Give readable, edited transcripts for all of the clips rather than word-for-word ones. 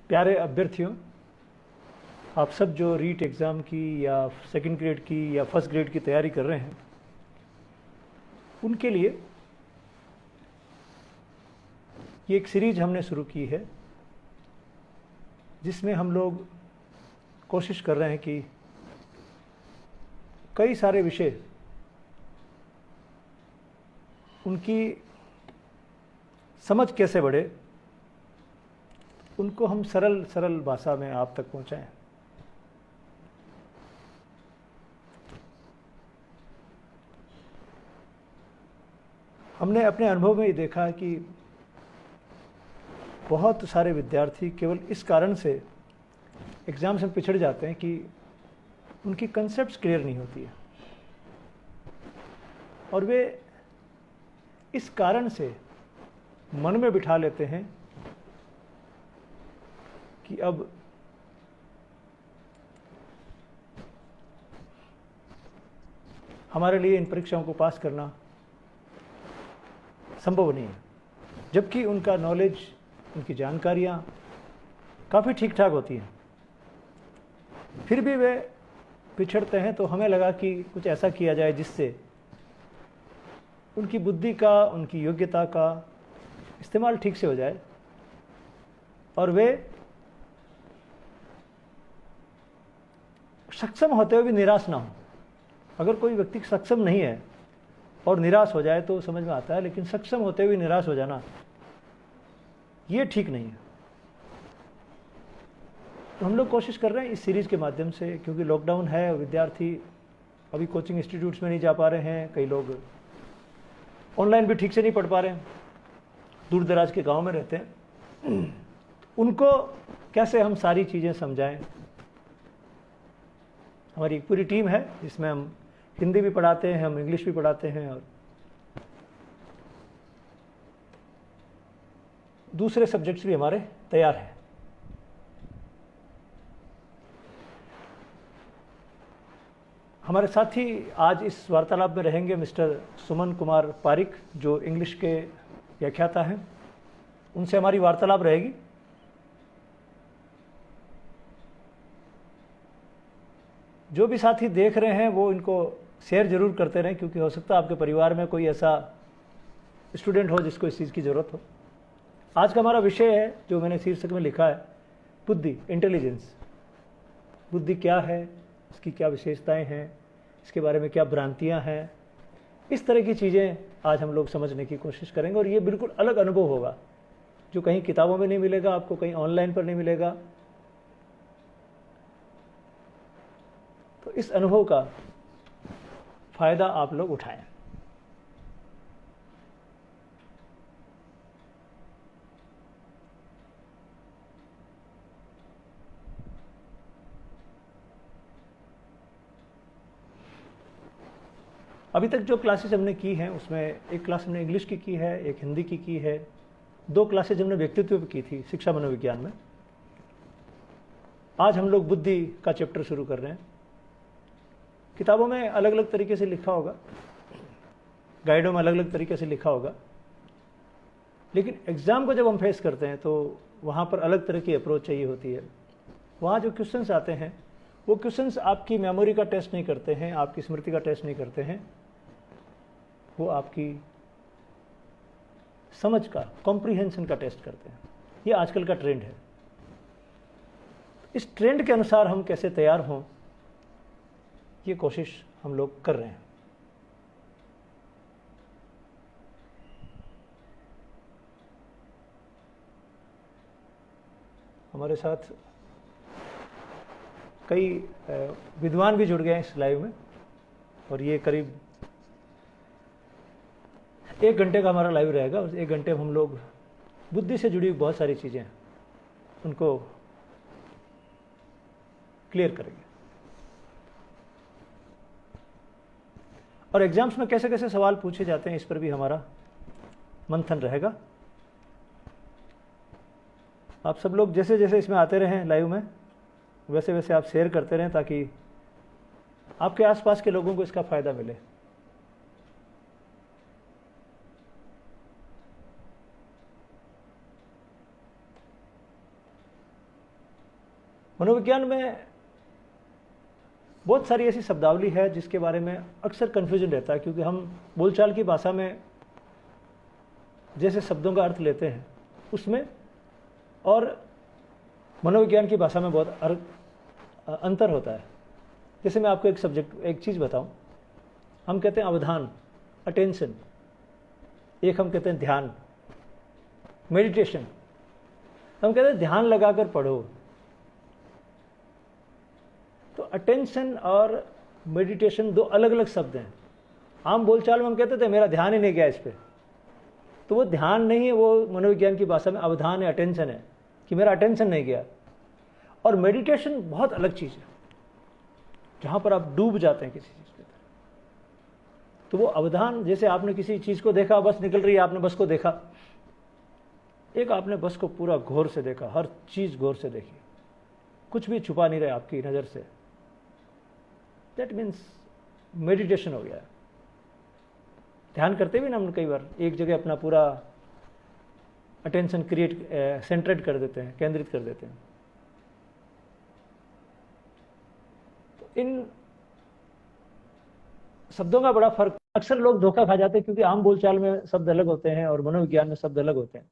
प्यारे अभ्यर्थियों, आप सब जो रीट एग्ज़ाम की या सेकंड ग्रेड की या फर्स्ट ग्रेड की तैयारी कर रहे हैं, उनके लिए ये एक सीरीज हमने शुरू की है जिसमें हम लोग कोशिश कर रहे हैं कि कई सारे विषय उनकी समझ कैसे बढ़े, उनको हम सरल सरल भाषा में आप तक पहुंचाएं। हमने अपने अनुभव में ये देखा है कि बहुत सारे विद्यार्थी केवल इस कारण से एग्ज़ाम्स में पिछड़ जाते हैं कि उनकी कंसेप्ट्स क्लियर नहीं होती है, और वे इस कारण से मन में बिठा लेते हैं कि अब हमारे लिए इन परीक्षाओं को पास करना संभव नहीं है, जबकि उनका नॉलेज, उनकी जानकारियाँ काफ़ी ठीक ठाक होती हैं। फिर भी वे पिछड़ते हैं। तो हमें लगा कि कुछ ऐसा किया जाए जिससे उनकी बुद्धि का, उनकी योग्यता का इस्तेमाल ठीक से हो जाए और वे सक्षम होते हुए भी निराश ना हो। अगर कोई व्यक्ति सक्षम नहीं है और निराश हो जाए तो समझ में आता है, लेकिन सक्षम होते हुए निराश हो जाना ये ठीक नहीं है। तो हम लोग कोशिश कर रहे हैं इस सीरीज़ के माध्यम से, क्योंकि लॉकडाउन है, विद्यार्थी अभी कोचिंग इंस्टीट्यूट्स में नहीं जा पा रहे हैं, कई लोग ऑनलाइन भी ठीक से नहीं पढ़ पा रहे हैं, दूर दराज के गांव में रहते हैं। उनको कैसे हम सारी चीज़ें समझाएं। हमारी एक पूरी टीम है जिसमें हम हिंदी भी पढ़ाते हैं, हम इंग्लिश भी पढ़ाते हैं और दूसरे सब्जेक्ट्स भी हमारे तैयार हैं। हमारे साथ ही आज इस वार्तालाप में रहेंगे मिस्टर सुमन कुमार पारिक, जो इंग्लिश के व्याख्याता हैं। उनसे हमारी वार्तालाप रहेगी। जो भी साथी देख रहे हैं वो इनको शेयर जरूर करते रहें, क्योंकि हो सकता है आपके परिवार में कोई ऐसा स्टूडेंट हो जिसको इस चीज़ की ज़रूरत हो। आज का हमारा विषय है, जो मैंने शीर्षक में लिखा है, बुद्धि, इंटेलिजेंस। बुद्धि क्या है, इसकी क्या विशेषताएं हैं, इसके बारे में क्या भ्रांतियां हैं, इस तरह की चीज़ें आज हम लोग समझने की कोशिश करेंगे। और ये बिल्कुल अलग अनुभव होगा, जो कहीं किताबों में नहीं मिलेगा आपको, कहीं ऑनलाइन पर नहीं मिलेगा। तो इस अनुभव का फ़ायदा आप लोग उठाएं। अभी तक जो क्लासेस हमने की हैं उसमें एक क्लास हमने इंग्लिश की है, एक हिंदी की है, 2 क्लासेज हमने व्यक्तित्व पे की थी, शिक्षा मनोविज्ञान में। आज हम लोग बुद्धि का चैप्टर शुरू कर रहे हैं। किताबों में अलग अलग तरीके से लिखा होगा, गाइडों में अलग अलग तरीके से लिखा होगा, लेकिन एग्ज़ाम को जब हम फेस करते हैं तो वहाँ पर अलग तरह की अप्रोच चाहिए होती है। वहाँ जो क्वेश्चंस आते हैं वो क्वेश्चंस आपकी मेमोरी का टेस्ट नहीं करते हैं, आपकी स्मृति का टेस्ट नहीं करते हैं, वो आपकी समझ का, कॉम्प्रिहेंशन का टेस्ट करते हैं। ये आजकल का ट्रेंड है। इस ट्रेंड के अनुसार हम कैसे तैयार हों, ये कोशिश हम लोग कर रहे हैं। हमारे साथ कई विद्वान भी जुड़ गए हैं इस लाइव में, और ये करीब 1 घंटे का हमारा लाइव रहेगा। उस 1 घंटे में हम लोग बुद्धि से जुड़ी बहुत सारी चीज़ें उनको क्लियर करेंगे। और एग्जाम्स में कैसे कैसे सवाल पूछे जाते हैं, इस पर भी हमारा मंथन रहेगा। आप सब लोग जैसे जैसे इसमें आते रहें लाइव में, वैसे वैसे आप शेयर करते रहें, ताकि आपके आसपास के लोगों को इसका फ़ायदा मिले। मनोविज्ञान में बहुत सारी ऐसी शब्दावली है जिसके बारे में अक्सर कन्फ्यूजन रहता है, क्योंकि हम बोलचाल की भाषा में जैसे शब्दों का अर्थ लेते हैं उसमें और मनोविज्ञान की भाषा में बहुत अंतर होता है। जैसे मैं आपको एक चीज़ बताऊं, हम कहते हैं अवधान, अटेंशन, एक हम कहते हैं ध्यान, मेडिटेशन। हम कहते हैं ध्यान लगाकर पढ़ो। तो अटेंशन और मेडिटेशन दो अलग अलग शब्द हैं। आम बोलचाल में हम कहते थे मेरा ध्यान ही नहीं गया इस पर, तो वो ध्यान नहीं है, वो मनोविज्ञान की भाषा में अवधान है, अटेंशन है, कि मेरा अटेंशन नहीं गया। और मेडिटेशन बहुत अलग चीज़ है, जहाँ पर आप डूब जाते हैं किसी चीज़ के तरफ। तो वो अवधान, जैसे आपने किसी चीज़ को देखा, बस निकल रही है, आपने बस को देखा, एक आपने बस को पूरा गौर से देखा, हर चीज़ गौर से देखी, कुछ भी छुपा नहीं रहे आपकी नज़र से, दैट मीन्स मेडिटेशन हो गया। ध्यान करते भी ना हम कई बार एक जगह अपना पूरा अटेंशन सेंट्रेट कर देते हैं, केंद्रित कर देते हैं। तो इन शब्दों का बड़ा फर्क, अक्सर लोग धोखा खा जाते हैं, क्योंकि आम बोलचाल में शब्द अलग होते हैं और मनोविज्ञान में शब्द अलग होते हैं।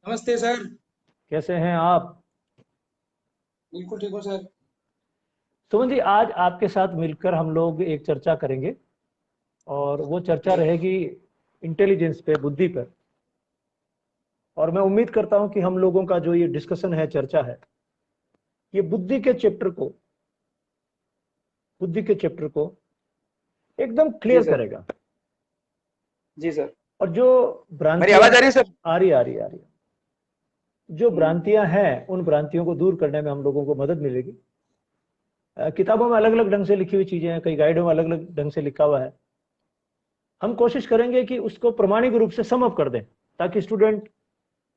नमस्ते सर। कैसे हैं आप? बिल्कुल ठीक हूँ सर। सुमन जी, आज आपके साथ मिलकर हम लोग एक चर्चा करेंगे, और वो चर्चा रहेगी इंटेलिजेंस पे, बुद्धि पर। और मैं उम्मीद करता हूं कि हम लोगों का जो ये डिस्कशन है, चर्चा है, ये बुद्धि के चैप्टर को एकदम क्लियर करेगा। जी सर। और जो मेरी भ्रांतियां, आवाज आ रही है सर? आ रही है, जो भ्रांतियां हैं उन भ्रांतियों को दूर करने में हम लोगों को मदद मिलेगी। किताबों में अलग अलग ढंग से लिखी हुई चीजें हैं, कई गाइडों में अलग अलग ढंग से लिखा हुआ है। हम कोशिश करेंगे कि उसको प्रमाणिक रूप से सम अप कर दें, ताकि स्टूडेंट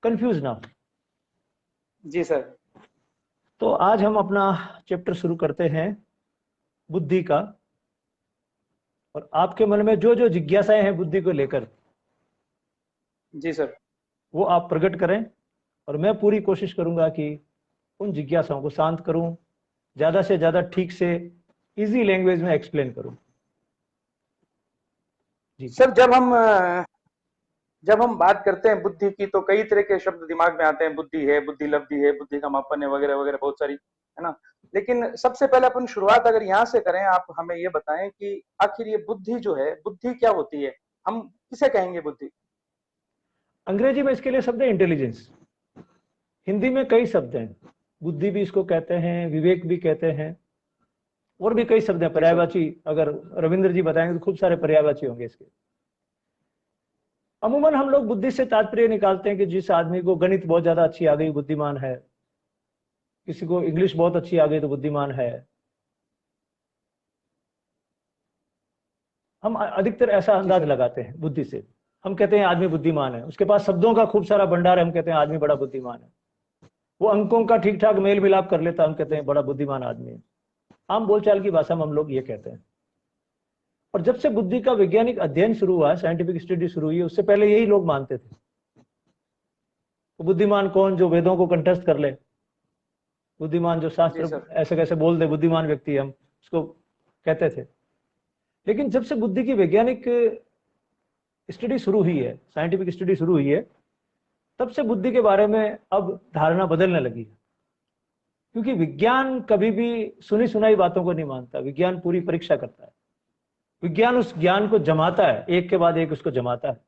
कंफ्यूज ना हो। जी सर। तो आज हम अपना चैप्टर शुरू करते हैं बुद्धि का। और आपके मन में जो जो जिज्ञासाएं हैं बुद्धि को लेकर, जी सर। वो आप प्रकट करें, और मैं पूरी कोशिश करूंगा कि उन जिज्ञासाओं को शांत करूं, ज्यादा से ज्यादा ठीक से इजी लैंग्वेज में एक्सप्लेन करूं। जी सर, जब हम बात करते हैं बुद्धि की, तो कई तरह के शब्द दिमाग में आते हैं। बुद्धि है, बुद्धि लब्धि है, बुद्धि का मापन है, वगैरह वगैरह, बहुत सारी, है ना। लेकिन सबसे पहले अपन शुरुआत अगर यहाँ से करें, आप हमें ये बताएं कि आखिर ये बुद्धि जो है, बुद्धि क्या होती है? हम किसे कहेंगे बुद्धि? अंग्रेजी में इसके लिए शब्द है इंटेलिजेंस। हिंदी में कई शब्द हैं, बुद्धि भी इसको कहते हैं, विवेक भी कहते हैं, और भी कई शब्द हैं, पर्यायवाची। अगर रविंद्र जी बताएंगे तो खूब सारे पर्यायवाची होंगे इसके। अमूमन हम लोग बुद्धि से तात्पर्य निकालते हैं कि जिस आदमी को गणित बहुत ज्यादा अच्छी आ गई बुद्धिमान है, किसी को इंग्लिश बहुत अच्छी आ गई तो बुद्धिमान है। हम अधिकतर ऐसा अंदाज लगाते हैं बुद्धि से। हम कहते हैं आदमी बुद्धिमान है, उसके पास शब्दों का खूब सारा भंडार है, हम कहते हैं आदमी बड़ा बुद्धिमान है। वो अंकों का ठीक ठाक मेल मिलाप कर लेता, हम कहते हैं बड़ा बुद्धिमान आदमी है। आम बोलचाल की भाषा में हम लोग ये कहते हैं। और जब से बुद्धि का वैज्ञानिक अध्ययन शुरू हुआ, साइंटिफिक स्टडी शुरू हुई है, उससे पहले यही लोग मानते थे। तो बुद्धिमान कौन? जो वेदों को कंठस्थ कर ले। बुद्धिमान जो शास्त्र ऐसे कैसे बोल दे, बुद्धिमान व्यक्ति हम उसको कहते थे। लेकिन जब से बुद्धि की वैज्ञानिक स्टडी शुरू हुई है, साइंटिफिक स्टडी शुरू हुई है, तब से बुद्धि के बारे में अब धारणा बदलने लगी है। क्योंकि विज्ञान कभी भी सुनी सुनाई बातों को नहीं मानता, विज्ञान पूरी परीक्षा करता है। विज्ञान उस ज्ञान को जमाता है, एक के बाद एक उसको जमाता है।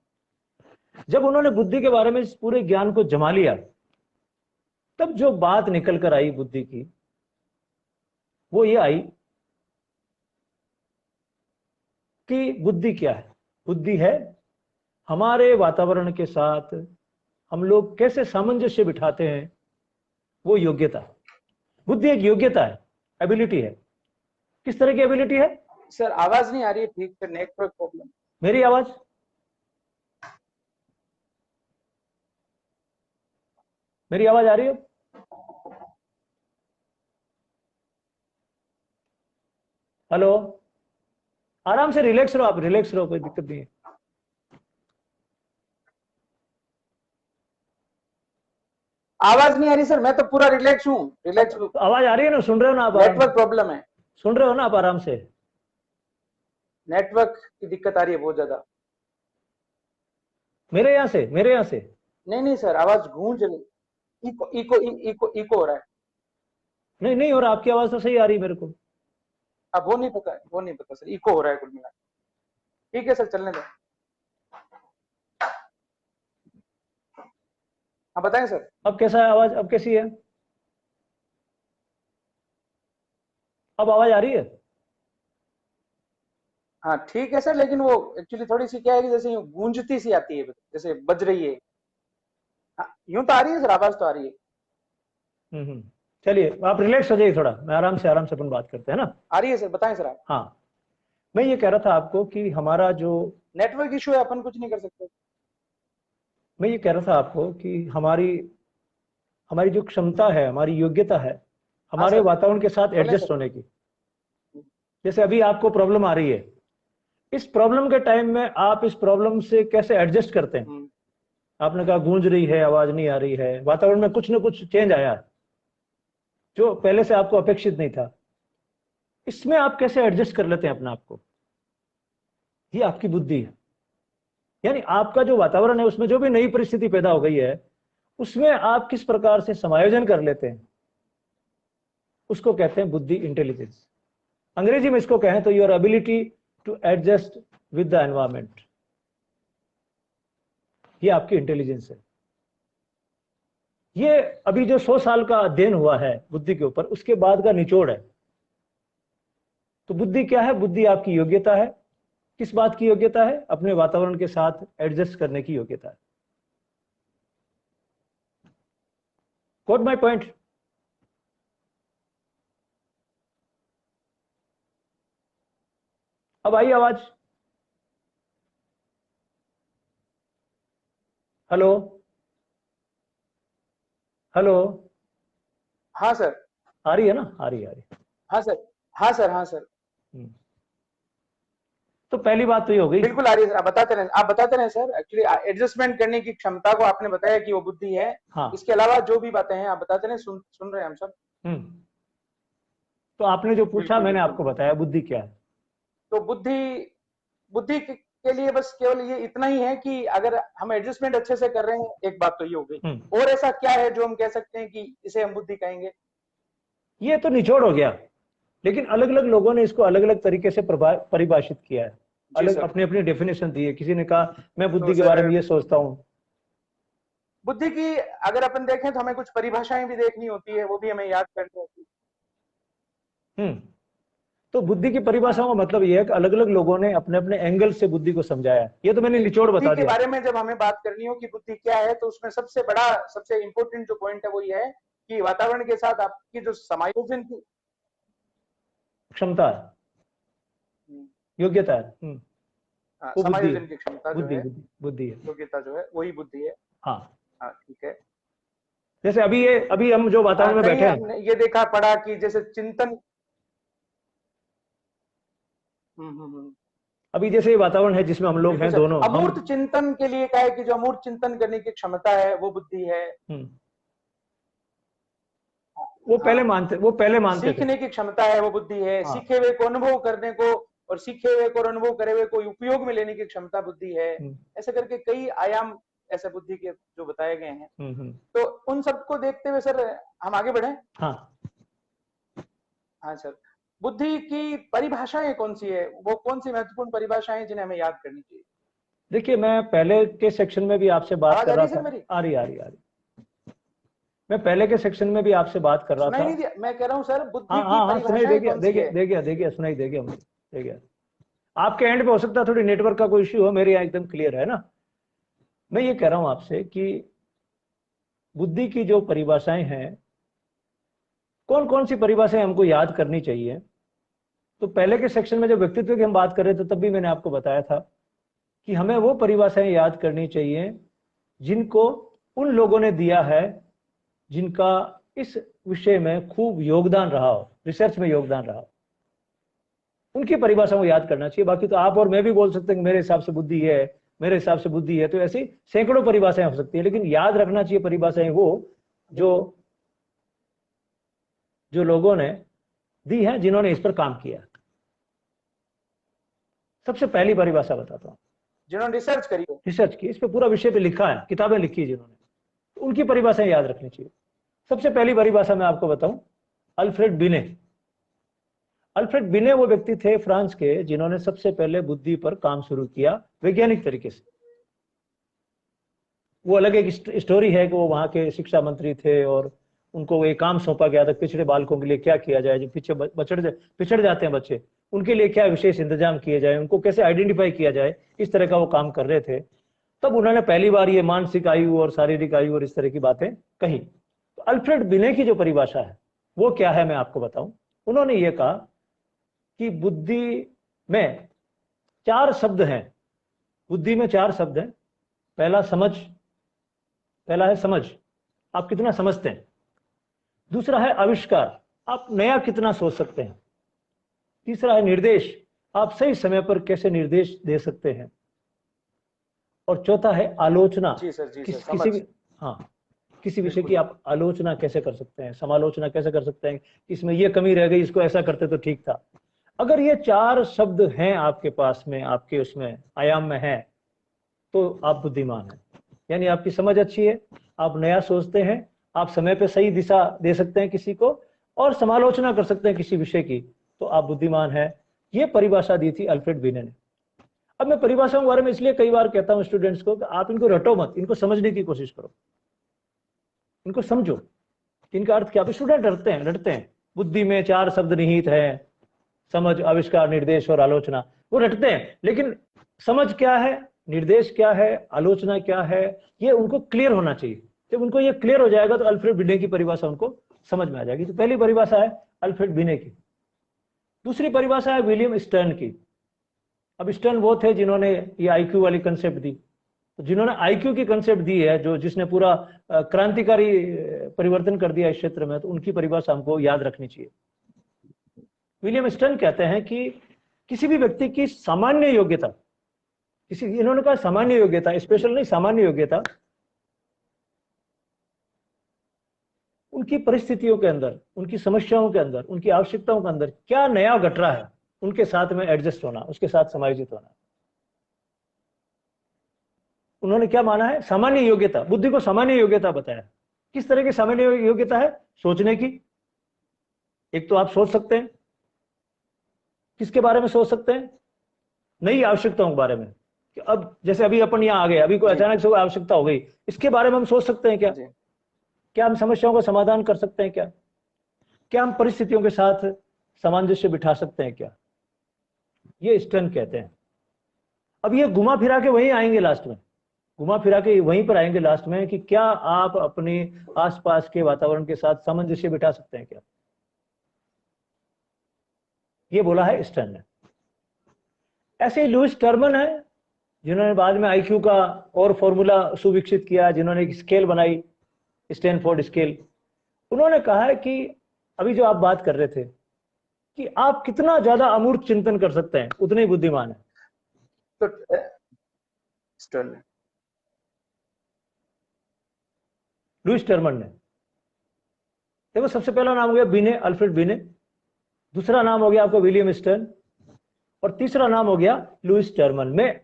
जब उन्होंने बुद्धि के बारे में इस पूरे ज्ञान को जमा लिया, तब जो बात निकल कर आई बुद्धि की, वो ये आई कि बुद्धि क्या है? बुद्धि है हमारे वातावरण के साथ हम लोग कैसे सामंजस्य बिठाते हैं, वो योग्यता। बुद्धि एक योग्यता है, एबिलिटी है। किस तरह की एबिलिटी है? सर, आवाज नहीं आ रही है ठीक से, नेटवर्क प्रॉब्लम। मेरी आवाज आ रही है? हेलो, आराम से रिलैक्स रहो, आप रिलैक्स रहो, कोई दिक्कत नहीं है। आवाज नहीं आ रही सर, मैं तो पूरा रिलैक्स हूँ, रिलैक्स। तो आवाज आ रही है ना, सुन रहे हो ना आप आराम नेटवर्क से? प्रॉब्लम है। सुन रहे हो ना आप आराम से? नेटवर्क की दिक्कत आ रही है बहुत ज्यादा। मेरे यहाँ से। नहीं नहीं सर, आवाज गूंज रही, इको इको इको इको हो रहा है। नहीं नहीं, और आपकी आवाज तो सही आ रही है मेरे को। अब वो नहीं पता, वो नहीं पता सर, इको हो रहा है कुल मिला। ठीक है सर, चलने दो। हाँ बताएं सर। अब कैसा है आवाज, अब कैसी है? अब आवाज आ रही है? हाँ ठीक है सर, लेकिन वो एक्चुअली थोड़ी सी क्या है कि जैसे यूं गूंजती सी आती है, जैसे बज रही है। हाँ, यूं तो आ रही है सर, आवाज तो आ रही है। हम्म। चलिए आप रिलैक्स हो जाइए थोड़ा, मैं आराम से अपन बात करते हैं ना। आ रही है सर, बताएं सर आप। हाँ, मैं ये कह रहा था आपको कि हमारा जो, नेटवर्क इशू है, अपन कुछ नहीं कर सकते। मैं ये कह रहा था आपको कि हमारी हमारी जो क्षमता है, हमारी योग्यता है हाँ हमारे सर, वातावरण के साथ बोले एडजस्ट सर। होने की। जैसे अभी आपको प्रॉब्लम आ रही है, इस प्रॉब्लम के टाइम में आप इस प्रॉब्लम से कैसे एडजस्ट करते हैं? हम्म, आपने कहा गूंज रही है, आवाज नहीं आ रही है, वातावरण में कुछ ना कुछ चेंज आया जो पहले से आपको अपेक्षित नहीं था। इसमें आप कैसे एडजस्ट कर लेते हैं अपने आप को? ये आपकी बुद्धि है। यानी आपका जो वातावरण है उसमें जो भी नई परिस्थिति पैदा हो गई है, उसमें आप किस प्रकार से समायोजन कर लेते हैं, उसको कहते हैं बुद्धि, इंटेलिजेंस। अंग्रेजी में इसको कहें तो your ability to adjust with the environment. ये आपकी इंटेलिजेंस है। ये अभी जो 100 साल का अध्ययन हुआ है बुद्धि के ऊपर, उसके बाद का निचोड़ है। तो बुद्धि क्या है? बुद्धि आपकी योग्यता है। किस बात की योग्यता है? अपने वातावरण के साथ एडजस्ट करने की योग्यता है। Got my point? अब आई आवाज? हेलो, हेलो, हाँ सर। आ रही है ना? आ रही है, आ रही है। हाँ सर। हाँ सर। हाँ सर। हम्म। तो पहली बात तो ये हो गई। बिल्कुल आ रही है सर, आप बताते रहे, आप बताते रहे सर। एक्चुअली एडजस्टमेंट करने की क्षमता को आपने बताया कि वो बुद्धि है। हाँ। इसके अलावा जो भी बातें हैं आप बताते रहे, सुन रहे हैं हम सब। हम्म। तो आपने जो पूछा बिल्कुल मैंने बिल्कुल। आपको बताया बुद्धि क्या है। तो बुद्धि, बुद्धि के लिए बस केवल ये इतना ही है कि अगर हम एडजस्टमेंट अच्छे से कर रहे हैं, एक बात तो ये हो गई। हम्म। और ऐसा क्या है जो हम कह सकते हैं कि इसे हम बुद्धि कहेंगे? ये तो निचोड़ हो गया, लेकिन अलग अलग लोगों ने इसको अलग अलग तरीके से परिभाषित किया है। जी अलग सर। अपनी अपनी डेफिनेशन दी है। किसी ने कहा मैं तो बुद्धि के बारे सर में ये सोचता हूँ। बुद्धि की अगर अपन देखें तो हमें कुछ परिभाषाएं भी देखनी होती है, वो भी हमें याद करनी होती हम्म। तो बुद्धि की है। हाँ, परिभाषाओं का मतलब यह है कि अलग अलग लोगों ने अपने अपने एंगल से बुद्धि को समझाया है। ये तो मैंने कि निचोड़ बुद्धि बता के दिया। बारे में जब हमें बात करनी हो कि बुद्धि क्या है, तो उसमें सबसे बड़ा, सबसे इंपॉर्टेंट जो पॉइंट है वो ये है कि वातावरण के साथ आपकी जो समायोजन की क्षमता है, योग्यता है। हाँ, वो बुद्धि है। समायोजन की क्षमता जो बुद्धि है, बुद्धि बुद्धि है। योग्यता जो है, वही बुद्धि है। हाँ। हाँ ठीक है। जैसे अभी हम जो वातावरण में कहीं बैठे हैं, हमने ये देखा पढ़ा कि जैसे चिंतन। हम्म। अभी जैसे ये वातावरण है जिसमें हम लोग बिल्कुल हैं सर, दोनों हम। अमूर्त चिंतन के लिए क्या है कि जो अमूर्त चिंतन करने की क्षमता है वो बुद्धि है। हम्म, हाँ, वो पहले मानते थे। सीखने की क्षमता है वो बुद्धि है, हाँ। सीखे हुए को अनुभव करने को और सीखे हुए को और अनुभव करे हुए को उपयोग में लेने की क्षमता बुद्धि है। हम्म। ऐसे करके कई आयाम ऐसे बुद्धि के जो बताए गए हैं। हम्म। तो उन सबको देखते हुए सर हम आगे बढ़े। हाँ। हाँ सर, बुद्धि की परिभाषाएं कौन सी है, वो कौन सी महत्वपूर्ण परिभाषाएं जिन्हें हमें याद करनी चाहिए? देखिए, मैं पहले के सेक्शन में भी आपसे बात आवाज कर आ रही रहा है सर था। मेरी? आ रही। मैं पहले के सेक्शन में भी आपसे बात कर रहा सुनाई था। नहीं दिया? मैं कह रहा हूं सर, हाँ बुद्धि की हाँ हाँ, सुनाई दे परिभाषाएं गया, कौन सी है? सुनाई दे गया मुझे, दे गया। आपके एंड पे हो सकता है थोड़ी नेटवर्क का कोई इश्यू हो, मेरे यहाँ एकदम क्लियर है ना। मैं ये कह रहा हूं आपसे कि बुद्धि की जो परिभाषाएं हैं, कौन कौन सी परिभाषाएं हमको याद करनी चाहिए। तो पहले के सेक्शन में जब व्यक्तित्व की हम बात कर रहे थे, तब भी मैंने आपको बताया था कि हमें वो परिभाषाएं याद करनी चाहिए जिनको उन लोगों ने दिया है जिनका इस विषय में खूब योगदान रहा हो, रिसर्च में योगदान रहा हो। उनकी परिभाषा को याद करना चाहिए। बाकी तो आप और मैं भी बोल सकते हैं कि मेरे हिसाब से बुद्धि है, मेरे हिसाब से बुद्धि है, तो ऐसी सैकड़ों परिभाषाएं हो सकती है, लेकिन याद रखना चाहिए परिभाषाएं वो जो जो लोगों ने दी है, जिन्होंने इस पर काम किया। सबसे पहली परिभाषा बताता हूं, जिन्होंने रिसर्च करी है, रिसर्च की, इस पे पूरा विषय पे लिखा है, किताबें लिखी है जिन्होंने, तो उनकी परिभाषाएं याद रखनी चाहिए। सबसे पहली परिभाषा मैं आपको बताऊं, अल्फ्रेड बिने। अल्फ्रेड बिने वो व्यक्ति थे फ्रांस के, जिन्होंने सबसे पहले बुद्धि पर काम शुरू किया वैज्ञानिक तरीके से। वो अलग एक स्टोरी है कि वो वहां के शिक्षा मंत्री थे और उनको एक काम सौंपा गया था, पिछड़े बालकों के लिए क्या किया जाए, जो पीछे पिछड़ जाते हैं बच्चे, उनके लिए क्या विशेष इंतजाम किए जाए, उनको कैसे आइडेंटिफाई किया जाए, इस तरह का वो काम कर रहे थे। तब उन्होंने पहली बार ये मानसिक आयु और शारीरिक आयु और इस तरह की बातें कही। तो अल्फ्रेड बिने की जो परिभाषा है वो क्या है, मैं आपको बताऊं। उन्होंने ये कहा कि बुद्धि में 4 शब्द हैं, बुद्धि में 4 शब्द हैं। पहला है समझ, आप कितना समझते हैं। दूसरा है आविष्कार, आप नया कितना सोच सकते हैं। तीसरा है निर्देश, आप सही समय पर कैसे निर्देश दे सकते हैं। और चौथा है आलोचना, जी सर, जी सर, किसी भी, हाँ, किसी विषय की आप आलोचना कैसे कर सकते हैं, समालोचना कैसे कर सकते हैं, इसमें ये कमी रह गई, इसको ऐसा करते तो ठीक था। अगर ये 4 शब्द हैं आपके पास में, आपके उसमें आयाम में है, तो आप बुद्धिमान हैं। यानी आपकी समझ अच्छी है, आप नया सोचते हैं, आप समय पे सही दिशा दे सकते हैं किसी को, और समालोचना कर सकते हैं किसी विषय की, तो आप बुद्धिमान हैं। ये परिभाषा दी थी अल्फ्रेड बिने ने। अब मैं परिभाषाओं के बारे में इसलिए कई बार कहता हूं स्टूडेंट्स को कि आप इनको रटो मत, इनको समझने की कोशिश करो, इनको समझो इनका अर्थ क्या। स्टूडेंट रटते हैं बुद्धि में 4 शब्द निहित है, समझ, आविष्कार, निर्देश और आलोचना, वो रटते हैं, लेकिन समझ क्या है, निर्देश क्या है, आलोचना क्या है, ये उनको क्लियर होना चाहिए। जब उनको ये क्लियर हो जाएगा तो अल्फ्रेड बिने की परिभाषा उनको समझ में आ जाएगी। तो पहली परिभाषा है अल्फ्रेड बिने की। दूसरी परिभाषा है विलियम स्टर्न की। अब स्टर्न वो थे जिन्होंने ये आईक्यू वाली कंसेप्ट दी। तो जिन्होंने आईक्यू की कंसेप्ट दी है, जिसने पूरा क्रांतिकारी परिवर्तन कर दिया इस क्षेत्र में, तो उनकी परिभाषा हमको याद रखनी चाहिए। विलियम स्टर्न कहते हैं कि किसी भी व्यक्ति की सामान्य योग्यता, इन्होंने कहा सामान्य योग्यता, स्पेशल नहीं, सामान्य योग्यता, उनकी परिस्थितियों के अंदर, उनकी समस्याओं के अंदर, उनकी आवश्यकताओं के अंदर क्या नया घट रहा है, उनके साथ में एडजस्ट होना, उसके साथ समायोजित होना। उन्होंने क्या माना है, सामान्य योग्यता, बुद्धि को सामान्य योग्यता बताया। किस तरह की सामान्य योग्यता है, सोचने की। एक तो आप सोच सकते हैं, किसके बारे में सोच सकते हैं, नई आवश्यकताओं के बारे में। कि अब जैसे अभी अपन यहाँ आ गए, अभी कोई अचानक से कोई आवश्यकता हो गई, इसके बारे में हम सोच सकते हैं क्या, क्या हम समस्याओं का समाधान कर सकते हैं, क्या हम परिस्थितियों के साथ सामंजस्य बिठा सकते हैं क्या, ये स्टर्न कहते हैं। अब ये घुमा फिरा के वहीं आएंगे लास्ट में, घुमा फिरा के वहीं पर आएंगे लास्ट में, कि क्या आप अपने आसपास के वातावरण के साथ सामंजस्य बिठा सकते हैं क्या, ये बोला है स्टर्न ने। ऐसे ही लुईस टर्मन है, जिन्होंने बाद में आईक्यू का और फॉर्मूला सुविकसित किया, जिन्होंने एक स्केल बनाई, स्टैनफोर्ड स्केल। उन्होंने कहा है कि अभी जो आप बात कर रहे थे कि आप कितना ज्यादा अमूर्त चिंतन कर सकते हैं, उतने ही बुद्धिमान है। तो स्टर्न, लुईस टर्मन ने, देखो सबसे पहला नाम हो गया बिने, अल्फ्रेड बिने। दूसरा नाम हो गया आपका विलियम स्टर्न, और तीसरा नाम हो गया लुईस टर्मन। मैं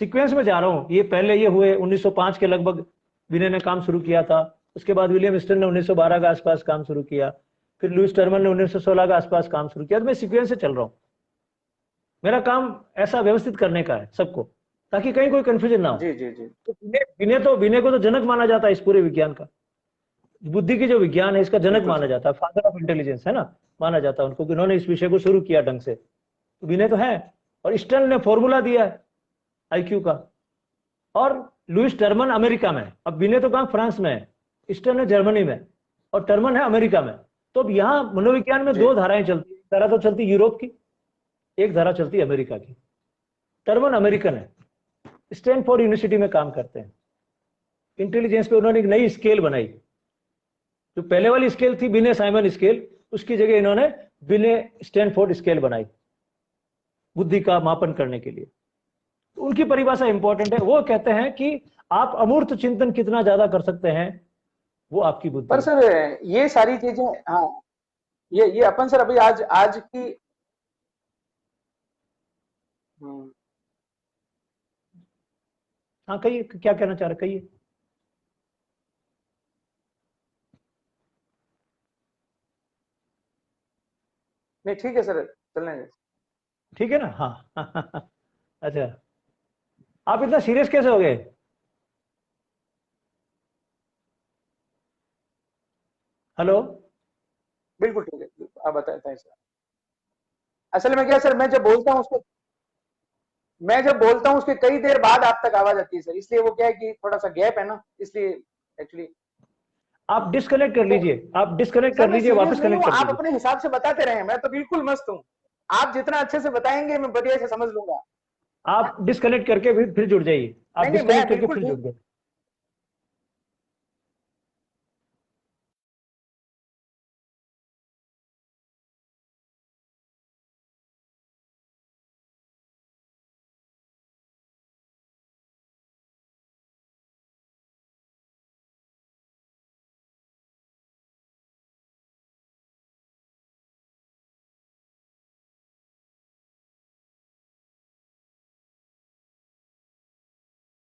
सीक्वेंस में जा रहा हूं, ये पहले ये हुए 1905 के लगभग बिने ने काम शुरू किया था, उसके बाद विलियम स्टर्न ने 1912 के आसपास काम शुरू किया, फिर लुईस टर्मन ने 1916 के आसपास काम शुरू किया। तो मैं सीक्वेंस से चल रहा हूं, मेरा काम ऐसा व्यवस्थित करने का है सबको, ताकि कहीं कोई कंफ्यूजन ना हो। जी जी जी। तो बिने को तो जनक माना जाता है इस पूरे विज्ञान का, बुद्धि की जो विज्ञान है इसका जनक माना जाता है, फादर ऑफ इंटेलिजेंस है ना, माना जाता है उनको, कि उन्होंने इस विषय को शुरू किया ढंग से। तो बिने तो है, और स्टर्न ने फॉर्मूला दिया है आईक्यू का, और लुईस टर्मन अमेरिका में। अब बिने तो कहां, फ्रांस में है, स्टर्न है जर्मनी में, और टर्मन है अमेरिका में। तो अब यहाँ मनोविज्ञान में 2 धाराएं चलती है, एक धारा तो चलती यूरोप की, एक धारा चलती अमेरिका की। टर्मन अमेरिकन है, स्टैनफोर्ड यूनिवर्सिटी में काम करते हैं। इंटेलिजेंस पे उन्होंने एक नई स्केल बनाई, जो पहले वाली स्केल थी बिने साइमन स्केल, उसकी जगह इन्होंने बिने स्टैनफोर्ड स्केल बनाई। बुद्धि का मापन करने के लिए। तो उनकी परिभाषा इंपॉर्टेंट है। वो कहते हैं कि आप अमूर्त चिंतन कितना ज्यादा कर सकते हैं, वो आपकी बुद्धि पर है। सर ये सारी चीजें, हाँ, ये अपन सर अभी आज आज की, हम्म, हाँ कहिए, क्या कहना चाह रहे, कहिए। नहीं ठीक है सर, चलने दें। ठीक है ना, हाँ। अच्छा, आप इतना सीरियस कैसे हो गए? हेलो। बिल्कुल ठीक है, बिल्कुल, आप बताएं सर। असल में क्या सर, मैं जब बोलता हूँ उसके कई देर बाद आप तक आवाज आती है सर, इसलिए वो क्या है कि थोड़ा सा गैप है ना, इसलिए एक्चुअली। आप डिस्कनेक्ट कर तो लीजिए, आप डिस्कनेक्ट सर कर मैं लीजिए, सीरियस वापस नहीं कनेक्ट हूँ, कर आप दीजिए। अपने हिसाब से बताते रहे, मैं तो बिल्कुल मस्त हूँ। आप जितना अच्छे से बताएंगे मैं बढ़िया से समझ लूंगा। आप डिस्कनेक्ट करके फिर जुड़ जाइए, आप नहीं नहीं, मैं डिस्कनेक्ट करके बिल्कुल फिर जुड़ ठीक। गए।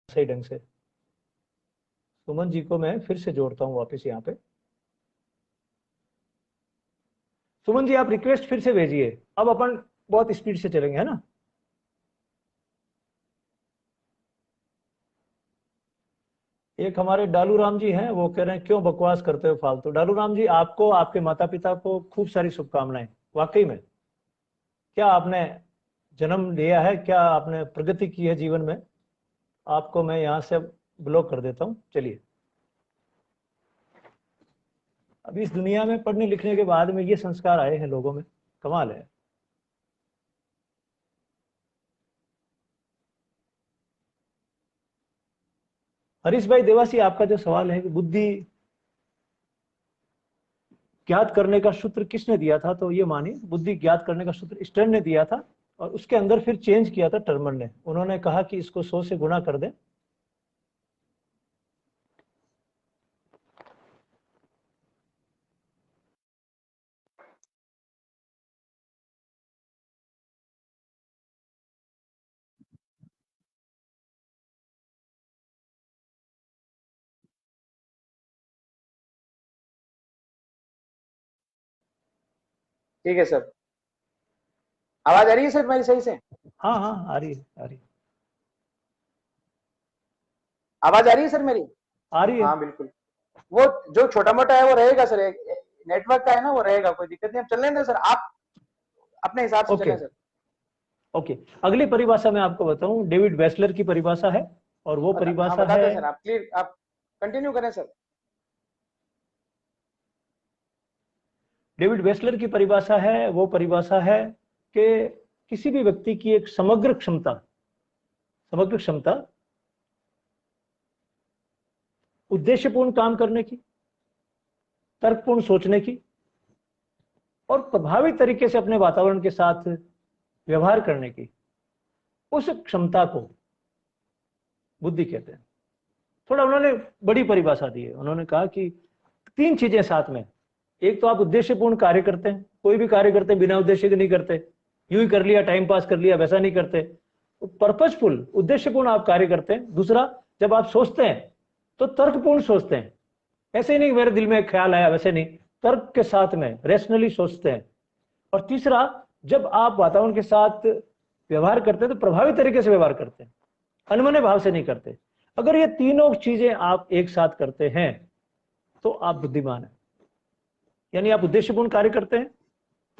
सही ढंग से सुमन जी को मैं फिर से जोड़ता हूँ वापस यहाँ पे। सुमन जी आप रिक्वेस्ट फिर से भेजिए, अब अपन बहुत स्पीड से चलेंगे, है ना। एक हमारे डालू राम जी हैं, वो कह रहे हैं क्यों बकवास करते हो फालतू। डालू राम जी, आपको, आपके माता पिता को खूब सारी शुभकामनाएं। वाकई में, क्या आपने जन्म लिया है, क्या आपने प्रगति की है जीवन में। आपको मैं यहाँ से ब्लॉक कर देता हूँ, चलिए। अभी इस दुनिया में पढ़ने लिखने के बाद में ये संस्कार आए हैं लोगों में, कमाल है। हरीश भाई देवासी, आपका जो सवाल है कि बुद्धि ज्ञात करने का सूत्र किसने दिया था, तो ये मानिए बुद्धि ज्ञात करने का सूत्र स्टर्न ने दिया था, और उसके अंदर फिर चेंज किया था टर्मर ने। उन्होंने कहा कि इसको 100 से गुणा कर दें। ठीक है सर, आवाज आ रही है सर मेरी सही से? हाँ हाँ, आ रही है, आ रही है, आवाज आ रही है सर मेरी? आ रही है। हाँ बिल्कुल। वो जो छोटा मोटा है वो रहेगा सर, नेटवर्क का है ना, वो रहेगा, कोई दिक्कत नहीं, हम चलने दें सर, आप अपने हिसाब से ओके चलें सर। ओके, अगली परिभाषा मैं आपको बताऊं, डेविड वेस्लर की परिभाषा है, और वो हाँ परिभाषा है। बताते हैं सर, आप क्लियर, आप कंटिन्यू करें सर। डेविड वेस्लर की परिभाषा है, वो परिभाषा है कि किसी भी व्यक्ति की एक समग्र क्षमता उद्देश्यपूर्ण काम करने की, तर्कपूर्ण सोचने की, और प्रभावी तरीके से अपने वातावरण के साथ व्यवहार करने की, उस क्षमता को बुद्धि कहते हैं। थोड़ा उन्होंने बड़ी परिभाषा दी है। उन्होंने कहा कि तीन चीजें साथ में, एक तो आप उद्देश्यपूर्ण कार्य करते हैं, कोई भी कार्य करते हैं बिना उद्देश्य के नहीं करते, यूं ही कर लिया, टाइम पास कर लिया, वैसा नहीं करते। पर्पजफुल, उद्देश्यपूर्ण आप कार्य करते हैं। दूसरा, जब आप सोचते हैं तो तर्कपूर्ण सोचते हैं, ऐसे ही नहीं मेरे दिल में एक ख्याल आया वैसे नहीं, तर्क के साथ में रेशनली सोचते हैं। और तीसरा, जब आप वातावरण के साथ व्यवहार करते हैं तो प्रभावी तरीके से व्यवहार करते हैं, अनमने भाव से नहीं करते। अगर ये तीनों चीजें आप एक साथ करते हैं तो आप बुद्धिमान हैं। यानी आप उद्देश्यपूर्ण कार्य करते हैं,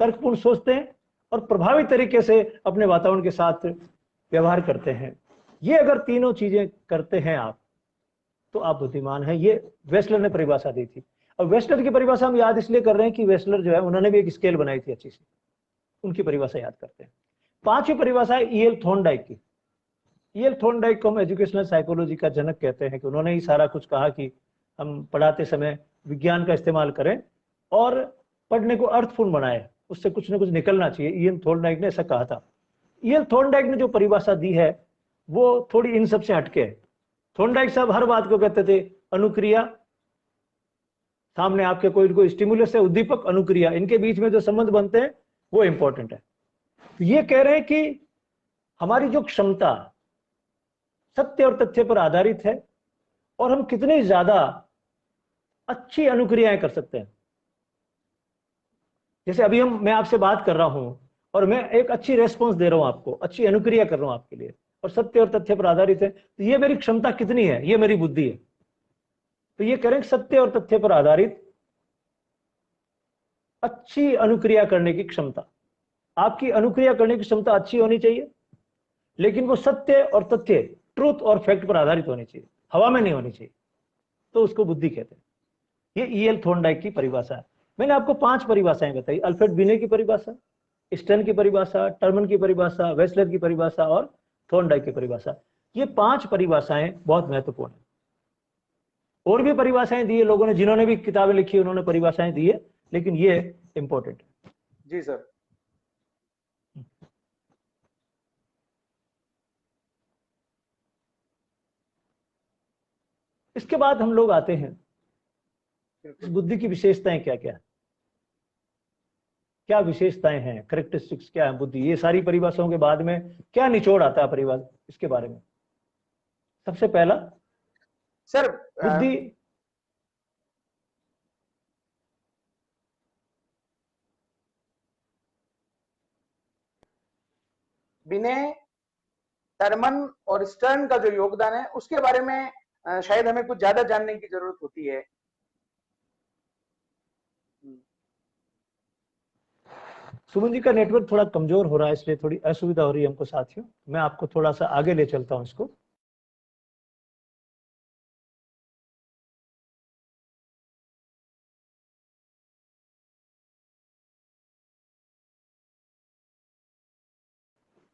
तर्कपूर्ण सोचते हैं, और प्रभावी तरीके से अपने वातावरण के साथ व्यवहार करते हैं। ये अगर तीनों चीजें करते हैं आप, तो आप बुद्धिमान हैं। ये वेस्लर ने परिभाषा दी थी। और वेस्लर की परिभाषा हम याद इसलिए कर रहे हैं कि वेस्लर जो है उन्होंने भी एक स्केल बनाई थी अच्छी सी, उनकी परिभाषा याद करते हैं। पांचवी परिभाषा है ईएल थॉर्नडाइक की। ईएल थॉर्नडाइक को हम एजुकेशनल साइकोलॉजी का जनक कहते हैं, कि उन्होंने ही सारा कुछ कहा कि हम पढ़ाते समय विज्ञान का इस्तेमाल करें और पढ़ने को अर्थपूर्ण बनाए, उससे कुछ ना कुछ निकलना चाहिए। ईएल थॉर्नडाइक ने ऐसा कहा था। ईएल थॉर्नडाइक ने जो परिभाषा दी है वो थोड़ी इन सबसे हटके है। थॉर्नडाइक साहब हर बात को कहते थे अनुक्रिया, सामने आपके कोई स्टिमुलस है, उद्दीपक, अनुक्रिया, इनके बीच में जो संबंध बनते हैं वो इंपॉर्टेंट है। तो ये कह रहे हैं कि हमारी जो क्षमता सत्य और तथ्य पर आधारित है और हम कितनी ज्यादा अच्छी अनुक्रियाएं कर सकते हैं। जैसे अभी मैं आपसे बात कर रहा हूं और मैं एक अच्छी रेस्पॉन्स दे रहा हूं आपको, अच्छी अनुक्रिया कर रहा हूं आपके लिए, और सत्य और तथ्य पर आधारित है, तो ये मेरी क्षमता कितनी है, ये मेरी बुद्धि है। तो ये करें सत्य और तथ्य पर आधारित अच्छी अनुक्रिया करने की क्षमता। आपकी अनुक्रिया करने की क्षमता अच्छी होनी चाहिए, लेकिन वो सत्य और तथ्य, ट्रूथ और फैक्ट पर आधारित होनी चाहिए, हवा में नहीं होनी चाहिए। तो उसको बुद्धि कहते हैं। ये ईएल थॉर्नडाइक की परिभाषा है। मैंने आपको 5 परिभाषाएं बताई, अल्फ्रेड बिने की परिभाषा, स्टर्न की परिभाषा, टर्मन की परिभाषा, वेस्लर की परिभाषा और थॉर्नडाइक की परिभाषा। ये 5 परिभाषाएं बहुत महत्वपूर्ण है। और भी परिभाषाएं दी है लोगों ने, जिन्होंने भी किताबें लिखी उन्होंने परिभाषाएं दी है, लेकिन ये इंपॉर्टेंट है। जी सर। इसके बाद हम लोग आते हैं इस बुद्धि की विशेषताएं क्या क्या है, क्या विशेषताएं हैं, करेक्टरिस्टिक्स क्या है बुद्धि। ये सारी परिभाषाओं के बाद में क्या निचोड़ आता है परिभाषा, इसके बारे में। सबसे पहला सर, बुद्धि बिने, टर्मन और स्टर्न का जो योगदान है उसके बारे में शायद हमें कुछ ज्यादा जानने की जरूरत होती है। सुमन जी का नेटवर्क थोड़ा कमजोर हो रहा है, इसलिए थोड़ी असुविधा हो रही है हमको साथियों। मैं आपको थोड़ा सा आगे ले चलता हूं इसको।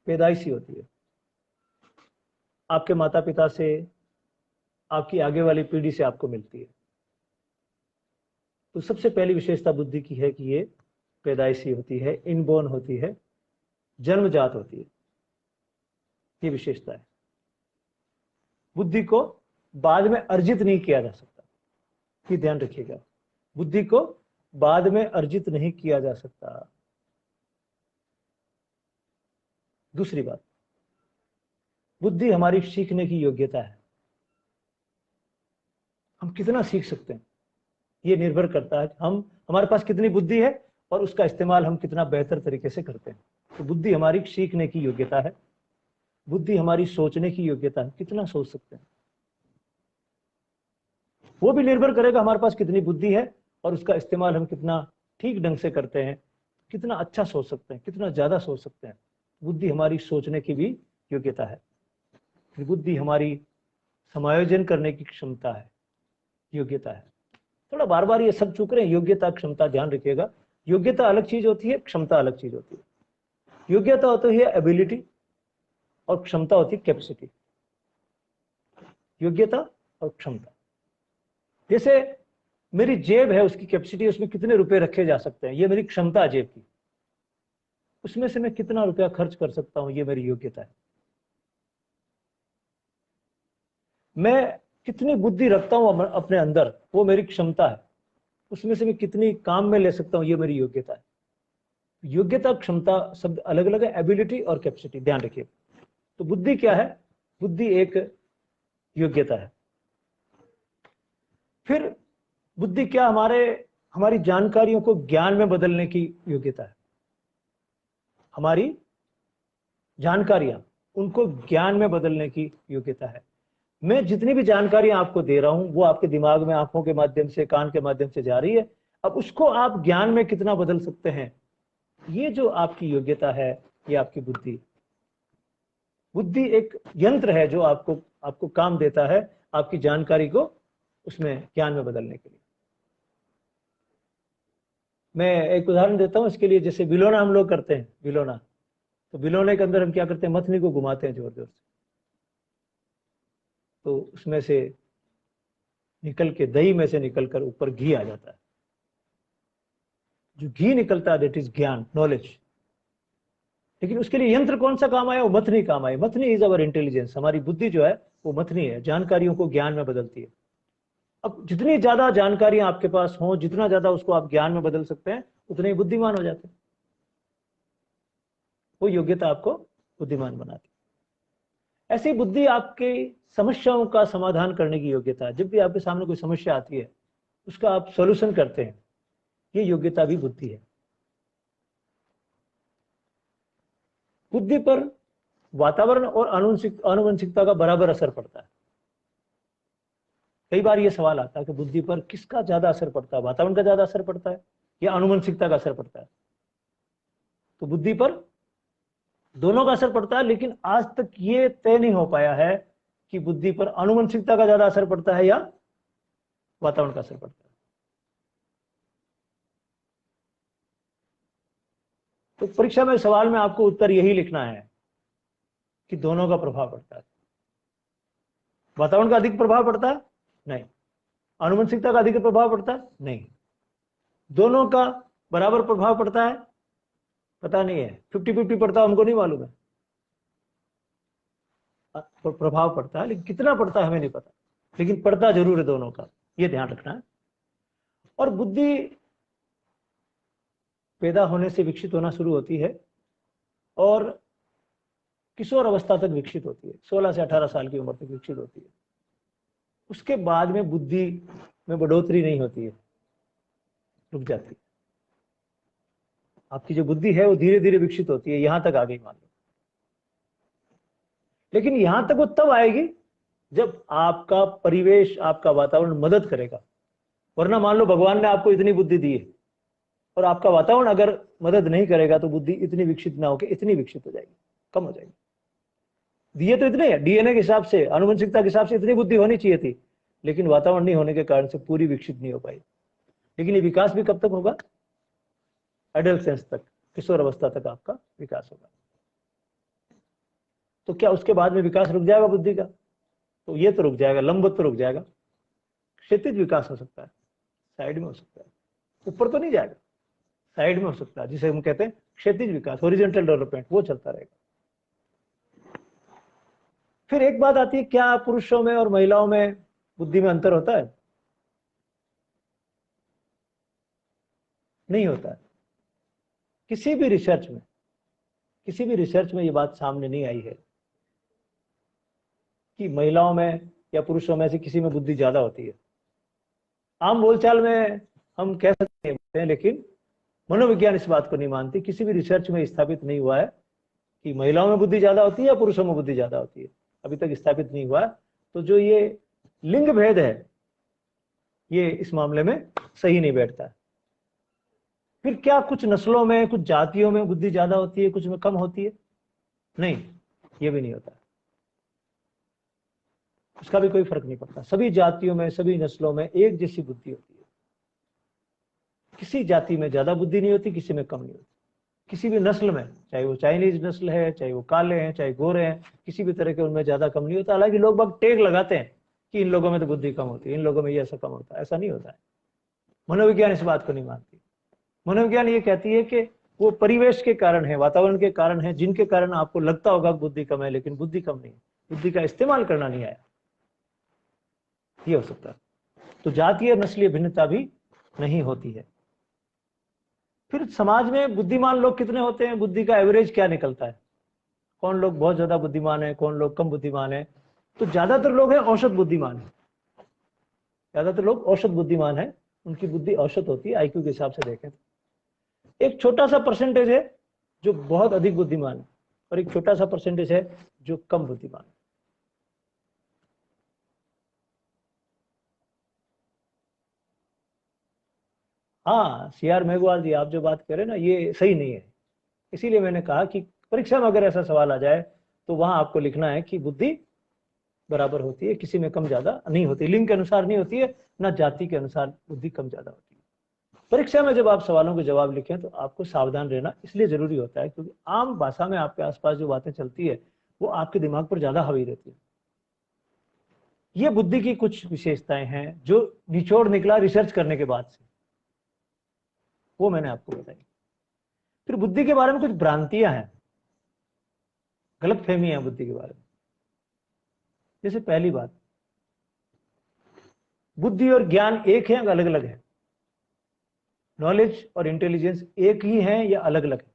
पैदाइशी होती है, आपके माता पिता से, आपकी आगे वाली पीढ़ी से आपको मिलती है। तो सबसे पहली विशेषता बुद्धि की है कि ये पैदाइशी होती है, इनबोर्न होती है, जन्मजात होती है। ये विशेषता है। बुद्धि को बाद में अर्जित नहीं किया जा सकता, ये ध्यान रखिएगा। बुद्धि को बाद में अर्जित नहीं किया जा सकता। दूसरी बात, बुद्धि हमारी सीखने की योग्यता है। हम कितना सीख सकते हैं ये निर्भर करता है हमारे पास कितनी बुद्धि है और उसका इस्तेमाल हम कितना बेहतर तरीके से करते हैं। तो बुद्धि हमारी सीखने की योग्यता है, बुद्धि हमारी सोचने की योग्यता है, कितना सोच सकते हैं वो भी निर्भर करेगा हमारे पास कितनी बुद्धि है और उसका इस्तेमाल हम कितना ठीक ढंग से करते हैं, कितना अच्छा सोच सकते हैं, कितना ज्यादा सोच सकते हैं। बुद्धि हमारी सोचने की भी योग्यता है। बुद्धि हमारी समायोजन करने की क्षमता है, योग्यता है। थोड़ा बार बार ये सब चूक रहे हैं, योग्यता क्षमता ध्यान रखिएगा। योग्यता अलग चीज होती है, क्षमता अलग चीज होती है। योग्यता होती है एबिलिटी और क्षमता होती है कैपेसिटी। योग्यता और क्षमता, जैसे मेरी जेब है, उसकी कैपेसिटी, उसमें कितने रुपए रखे जा सकते हैं, ये मेरी क्षमता है जेब की। उसमें से मैं कितना रुपया खर्च कर सकता हूं, ये मेरी योग्यता है। मैं कितनी बुद्धि रखता हूं अपने अंदर, वो मेरी क्षमता है। उसमें से मैं कितनी काम में ले सकता हूं, ये मेरी योग्यता है। योग्यता क्षमता शब्द अलग अलग है, एबिलिटी और कैपेसिटी, ध्यान रखिए। तो बुद्धि क्या है? बुद्धि एक योग्यता है। फिर बुद्धि क्या? हमारी जानकारियों को ज्ञान में बदलने की योग्यता है। हमारी जानकारियां, उनको ज्ञान में बदलने की योग्यता है। मैं जितनी भी जानकारियां आपको दे रहा हूं वो आपके दिमाग में आंखों के माध्यम से, कान के माध्यम से जा रही है। अब उसको आप ज्ञान में कितना बदल सकते हैं, ये जो आपकी योग्यता है, ये आपकी बुद्धि। बुद्धि एक यंत्र है जो आपको काम देता है आपकी जानकारी को उसमें ज्ञान में बदलने के लिए। मैं एक उदाहरण देता हूं इसके लिए। जैसे बिलोना हम लोग करते हैं, बिलोना, तो बिलोने के अंदर हम क्या करते हैं, मथनी को घुमाते हैं जोर जोर से, तो उसमें से निकल के, दही में से निकलकर ऊपर घी आ जाता है। जो घी निकलता है दैट इज ज्ञान, नॉलेज। लेकिन उसके लिए यंत्र कौन सा काम आया? वो मथनी काम आया। मथनी इज अवर इंटेलिजेंस। हमारी बुद्धि जो है वो मथनी है, जानकारियों को ज्ञान में बदलती है। अब जितनी ज्यादा जानकारियां आपके पास हों, जितना ज्यादा उसको आप ज्ञान में बदल सकते हैं, उतने ही बुद्धिमान हो जाते हैं। वो योग्यता आपको बुद्धिमान बनाती है। ऐसी बुद्धि आपकी समस्याओं का समाधान करने की योग्यता है। जब भी आपके सामने कोई समस्या आती है, उसका आप सॉल्यूशन करते हैं, ये योग्यता भी बुद्धि है। बुद्धि पर वातावरण और आनुवंशिकता का बराबर असर पड़ता है। कई बार यह सवाल आता है कि बुद्धि पर किसका ज्यादा असर पड़ता है, वातावरण का ज्यादा असर पड़ता है या आनुवंशिकता का असर पड़ता है? तो बुद्धि पर दोनों का असर पड़ता है, लेकिन आज तक ये तय नहीं हो पाया है कि बुद्धि पर आनुवंशिकता का ज्यादा असर पड़ता है या वातावरण का असर पड़ता है। तो परीक्षा में सवाल में आपको उत्तर यही लिखना है कि दोनों का प्रभाव पड़ता है। वातावरण का अधिक प्रभाव पड़ता है? नहीं। आनुवंशिकता का अधिक प्रभाव पड़ता है? नहीं। दोनों का बराबर प्रभाव पड़ता है? पता नहीं है। 50-50 पड़ता है, हमको नहीं मालूम है। प्रभाव पड़ता है, लेकिन कितना पड़ता है हमें नहीं पता, लेकिन पड़ता जरूर है दोनों का, ये ध्यान रखना है। और बुद्धि पैदा होने से विकसित होना शुरू होती है और किशोर अवस्था तक विकसित होती है। 16 से 18 साल की उम्र तक विकसित होती है। उसके बाद में बुद्धि में बढ़ोतरी नहीं होती है, रुक जाती है। आपकी जो बुद्धि है वो धीरे धीरे विकसित होती है, यहां तक आ गई मान लो। लेकिन यहां तक वो तब आएगी जब आपका परिवेश, आपका वातावरण मदद करेगा। वरना मान लो भगवान ने आपको इतनी बुद्धि दी है और आपका वातावरण अगर मदद नहीं करेगा तो बुद्धि इतनी विकसित ना होकर इतनी विकसित हो जाएगी, कम हो जाएगी। दिए तो इतने हैं, डीएनए के हिसाब से, आनुवंशिकता के हिसाब से इतनी बुद्धि होनी चाहिए थी, लेकिन वातावरण नहीं होने के कारण से पूरी विकसित नहीं हो पाई। लेकिन ये विकास भी कब तक होगा? एडल्सेंस तक, किशोर अवस्था तक आपका विकास होगा। तो क्या उसके बाद में विकास रुक जाएगा बुद्धि का? तो ये तो रुक जाएगा, लंबवत तो रुक जाएगा। क्षैतिज विकास हो सकता है, साइड में हो सकता है, ऊपर तो नहीं जाएगा, साइड में हो सकता है, जिसे हम कहते हैं क्षैतिज विकास, हॉरिजॉन्टल डेवलपमेंट, वो चलता रहेगा। फिर एक बात आती है, क्या पुरुषों में और महिलाओं में बुद्धि में अंतर होता है? नहीं होता है। किसी भी रिसर्च में ये बात सामने नहीं आई है कि महिलाओं में या पुरुषों में से किसी में बुद्धि ज्यादा होती है। आम बोलचाल में हम कह सकते हैं, लेकिन मनोविज्ञान इस बात को नहीं मानती। किसी भी रिसर्च में स्थापित नहीं हुआ है कि महिलाओं में बुद्धि ज्यादा होती है या पुरुषों में बुद्धि ज्यादा होती है, अभी तक स्थापित नहीं हुआ है। तो जो ये लिंग भेद है, ये इस मामले में सही नहीं बैठता है। फिर क्या कुछ नस्लों में, कुछ जातियों में बुद्धि ज्यादा होती है, कुछ में कम होती है? नहीं, ये भी नहीं होता। उसका भी कोई फर्क नहीं पड़ता। सभी जातियों में, सभी नस्लों में एक जैसी बुद्धि होती है। किसी जाति में ज्यादा बुद्धि नहीं होती, किसी में कम नहीं होती। किसी भी नस्ल में, चाहे वो चाइनीज नस्ल है, चाहे वो काले हैं, चाहे गोरे हैं, किसी भी तरह के उनमें ज्यादा कम नहीं होता। हालांकि लोग बाग टेग लगाते हैं कि इन लोगों में तो बुद्धि कम होती है, इन लोगों में ये ऐसा कम होता है। ऐसा नहीं होता है। मनोविज्ञान इस बात को नहीं मानती। मनोविज्ञान ये कहती है कि वो परिवेश के कारण है, वातावरण के कारण है, जिनके कारण आपको लगता होगा बुद्धि कम है, लेकिन बुद्धि कम नहीं, बुद्धि का इस्तेमाल करना नहीं आया, ये हो सकता है। तो जातीय नस्लीय भिन्नता भी नहीं होती है। फिर समाज में बुद्धिमान लोग कितने होते हैं? बुद्धि का एवरेज क्या निकलता है? कौन लोग बहुत ज्यादा बुद्धिमान है, कौन लोग कम बुद्धिमान है? तो ज्यादातर लोग हैं औसत बुद्धिमान है। ज्यादातर लोग औसत बुद्धिमान है, उनकी बुद्धि औसत होती है आईक्यू के हिसाब से देखें। एक छोटा सा परसेंटेज है जो बहुत अधिक बुद्धिमान है और एक छोटा सा परसेंटेज है जो कम बुद्धिमान है। हाँ, सीआर मेघवाल जी, आप जो बात कह रहे हैं ना, ये सही नहीं है। इसीलिए मैंने कहा कि परीक्षा में अगर ऐसा सवाल आ जाए तो वहां आपको लिखना है कि बुद्धि बराबर होती है, किसी में कम ज्यादा नहीं होती। लिंग के अनुसार नहीं होती है, ना जाति के अनुसार बुद्धि कम ज्यादा होती है। परीक्षा में जब आप सवालों के जवाब लिखें तो आपको सावधान रहना इसलिए जरूरी होता है क्योंकि आम भाषा में आपके आसपास जो बातें चलती है वो आपके दिमाग पर ज्यादा हावी रहती है। ये बुद्धि की कुछ विशेषताएं हैं जो निचोड़ निकला रिसर्च करने के बाद से, वो मैंने आपको बताई। फिर बुद्धि के बारे में कुछ भ्रांतियां हैं। गलत फहमी है बुद्धि के बारे में। जैसे पहली बात, बुद्धि और ज्ञान एक है या अलग अलग है? नॉलेज और इंटेलिजेंस एक ही है या अलग अलग है?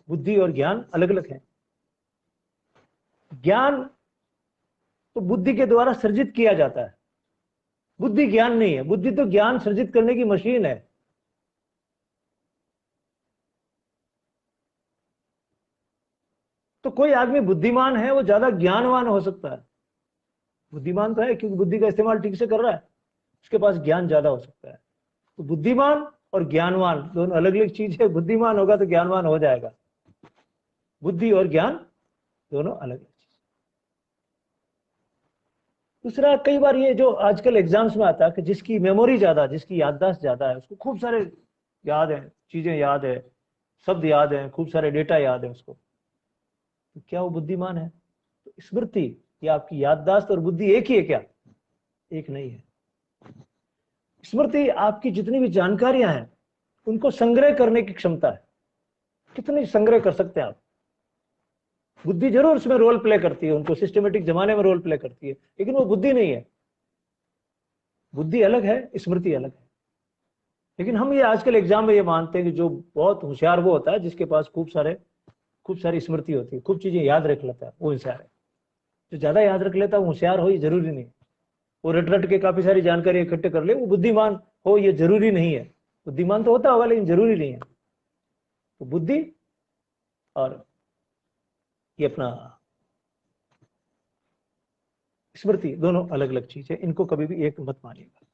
बुद्धि और ज्ञान अलग अलग है। ज्ञान तो बुद्धि के द्वारा सृजित किया जाता है, बुद्धि ज्ञान नहीं है। बुद्धि तो ज्ञान सृजित करने की मशीन है। तो कोई आदमी बुद्धिमान है, वो ज्यादा ज्ञानवान हो सकता है। बुद्धिमान तो है क्योंकि बुद्धि का इस्तेमाल ठीक से कर रहा है, उसके पास ज्ञान ज्यादा हो सकता है। तो बुद्धिमान और ज्ञानवान दोनों अलग अलग चीज है। बुद्धिमान होगा तो ज्ञानवान हो जाएगा, बुद्धि और ज्ञान दोनों अलग अलग चीज। दूसरा, कई बार ये जो आजकल एग्जाम्स में आता है कि जिसकी मेमोरी ज्यादा, जिसकी याददाश्त ज्यादा है, उसको खूब सारे याद है, चीजें याद है, शब्द याद है, खूब सारे डेटा याद है उसको, तो क्या वो बुद्धिमान है? तो स्मृति या आपकी याददाश्त और बुद्धि एक ही है क्या? एक नहीं है। स्मृति आपकी जितनी भी जानकारियां हैं उनको संग्रह करने की क्षमता है, कितनी संग्रह कर सकते हैं आप। बुद्धि जरूर उसमें रोल प्ले करती है, उनको सिस्टमेटिक जमाने में रोल प्ले करती है, लेकिन वो बुद्धि नहीं है। बुद्धि अलग है, स्मृति अलग है। लेकिन हम ये आजकल एग्जाम में ये मानते हैं कि जो बहुत होशियार वो होता है जिसके पास खूब सारी स्मृति होती है, खूब चीजें याद रख लेता है, वो होशियार है। जो ज्यादा याद रख लेता है वो होशियार हो, ये जरूरी नहीं। वो रट रट के काफी सारी जानकारी इकट्ठे कर ले, वो बुद्धिमान हो, ये जरूरी नहीं है। बुद्धिमान तो होता होगा लेकिन जरूरी नहीं है। तो बुद्धि और ये अपना स्मृति दोनों अलग अलग चीज है, इनको कभी भी एक मत मानिएगा।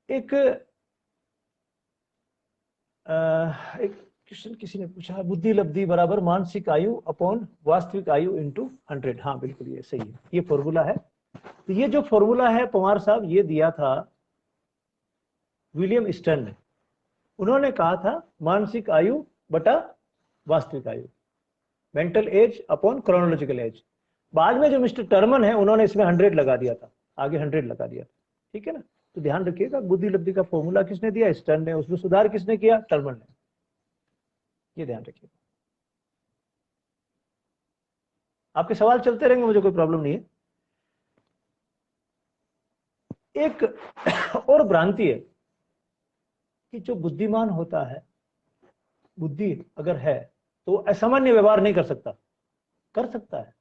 एक क्वेश्चन किसी ने पूछा, बुद्धि लब्धि बराबर मानसिक आयु अपॉन वास्तविक आयु इंटू 100। हाँ बिल्कुल ये सही है, ये फॉर्मूला है। तो ये जो फॉर्मूला है पवार साहब, ये दिया था विलियम स्टर्न ने। उन्होंने कहा था मानसिक आयु बटा वास्तविक आयु, mental as upon chronological age. बाद में जो मिस्टर टर्मन है उन्होंने इसमें 100 लगा दिया था, आगे 100 लगा दिया था, ठीक है ना। तो ध्यान रखिएगा, बुद्धि लब्धि का फॉर्मूला किसने दिया? स्टर्न ने। उसमें सुधार किसने किया? टर्मन ने। ये ध्यान रखिएगा। आपके सवाल चलते रहेंगे, मुझे कोई प्रॉब्लम नहीं है। एक और भ्रांति है कि जो बुद्धिमान होता है, बुद्धि अगर है तो असामान्य व्यवहार नहीं कर सकता। कर सकता है,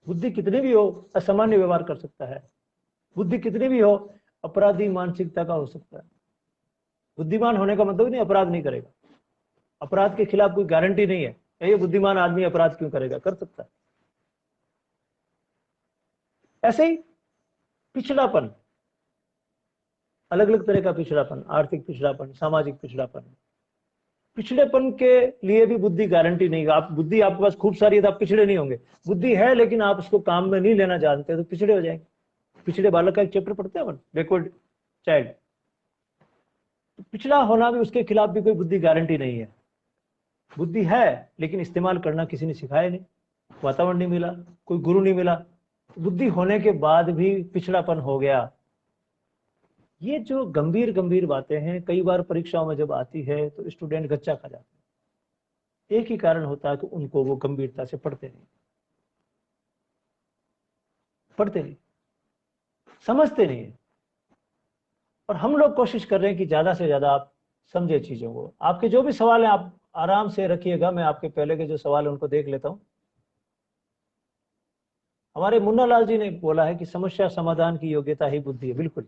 बुद्धि कितनी भी हो असामान्य व्यवहार कर सकता है। बुद्धि कितनी भी हो अपराधी मानसिकता का हो सकता है। बुद्धिमान होने का मतलब नहीं अपराध नहीं करेगा। अपराध के खिलाफ कोई गारंटी नहीं है, ये बुद्धिमान आदमी अपराध क्यों करेगा? कर सकता है। ऐसे ही पिछड़ापन, अलग अलग तरह का पिछड़ापन, आर्थिक पिछड़ापन, सामाजिक पिछड़ापन। पिछड़ेपन के लिए भी बुद्धि गारंटी नहीं है। आप बुद्धि आपके पास खूब सारी है तो आप पिछड़े नहीं होंगे। बुद्धि है लेकिन आप उसको काम में नहीं लेना जानते तो पिछड़े हो जाएंगे। पिछड़े बालक का एक चैप्टर पढ़ते हैं अपन, बैकवर्ड चाइल्ड। तो पिछड़ा होना भी, उसके खिलाफ भी कोई बुद्धि गारंटी नहीं है। बुद्धि है लेकिन इस्तेमाल करना किसी ने सिखाया नहीं, वातावरण नहीं मिला, कोई गुरु नहीं मिला। बुद्धि होने के बाद भी पिछड़ापन हो गया। ये जो गंभीर गंभीर बातें हैं, कई बार परीक्षाओं में जब आती है तो स्टूडेंट गच्चा खा जाते हैं। एक ही कारण होता है कि उनको वो गंभीरता से पढ़ते नहीं, समझते नहीं है। और हम लोग कोशिश कर रहे हैं कि ज्यादा से ज्यादा आप समझे चीजों को। आपके जो भी सवाल हैं आप आराम से रखिएगा, मैं आपके पहले के जो सवाल है उनको देख लेता हूं। हमारे मुन्ना लाल जी ने बोला है कि समस्या समाधान की योग्यता ही बुद्धि है। बिल्कुल,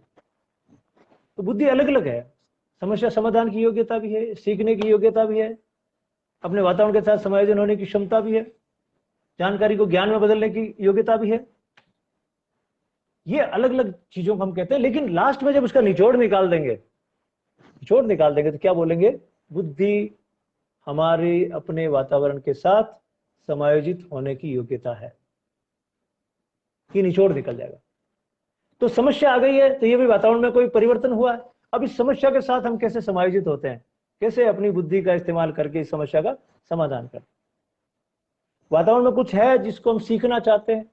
तो बुद्धि अलग अलग है। समस्या समाधान की योग्यता भी है, सीखने की योग्यता भी है, अपने वातावरण के साथ समायोजन होने की क्षमता भी है, जानकारी को ज्ञान में बदलने की योग्यता भी है। ये अलग अलग चीजों को हम कहते हैं। लेकिन लास्ट में जब उसका निचोड़ निकाल देंगे तो क्या बोलेंगे? बुद्धि हमारे अपने वातावरण के साथ समायोजित होने की योग्यता है। ये निचोड़ निकल जाएगा। तो समस्या आ गई है तो ये भी वातावरण में कोई परिवर्तन हुआ है। अब इस समस्या के साथ हम कैसे समायोजित होते हैं, कैसे अपनी बुद्धि का इस्तेमाल करके इस समस्या का समाधान करते हैं। वातावरण में कुछ है जिसको हम सीखना चाहते हैं,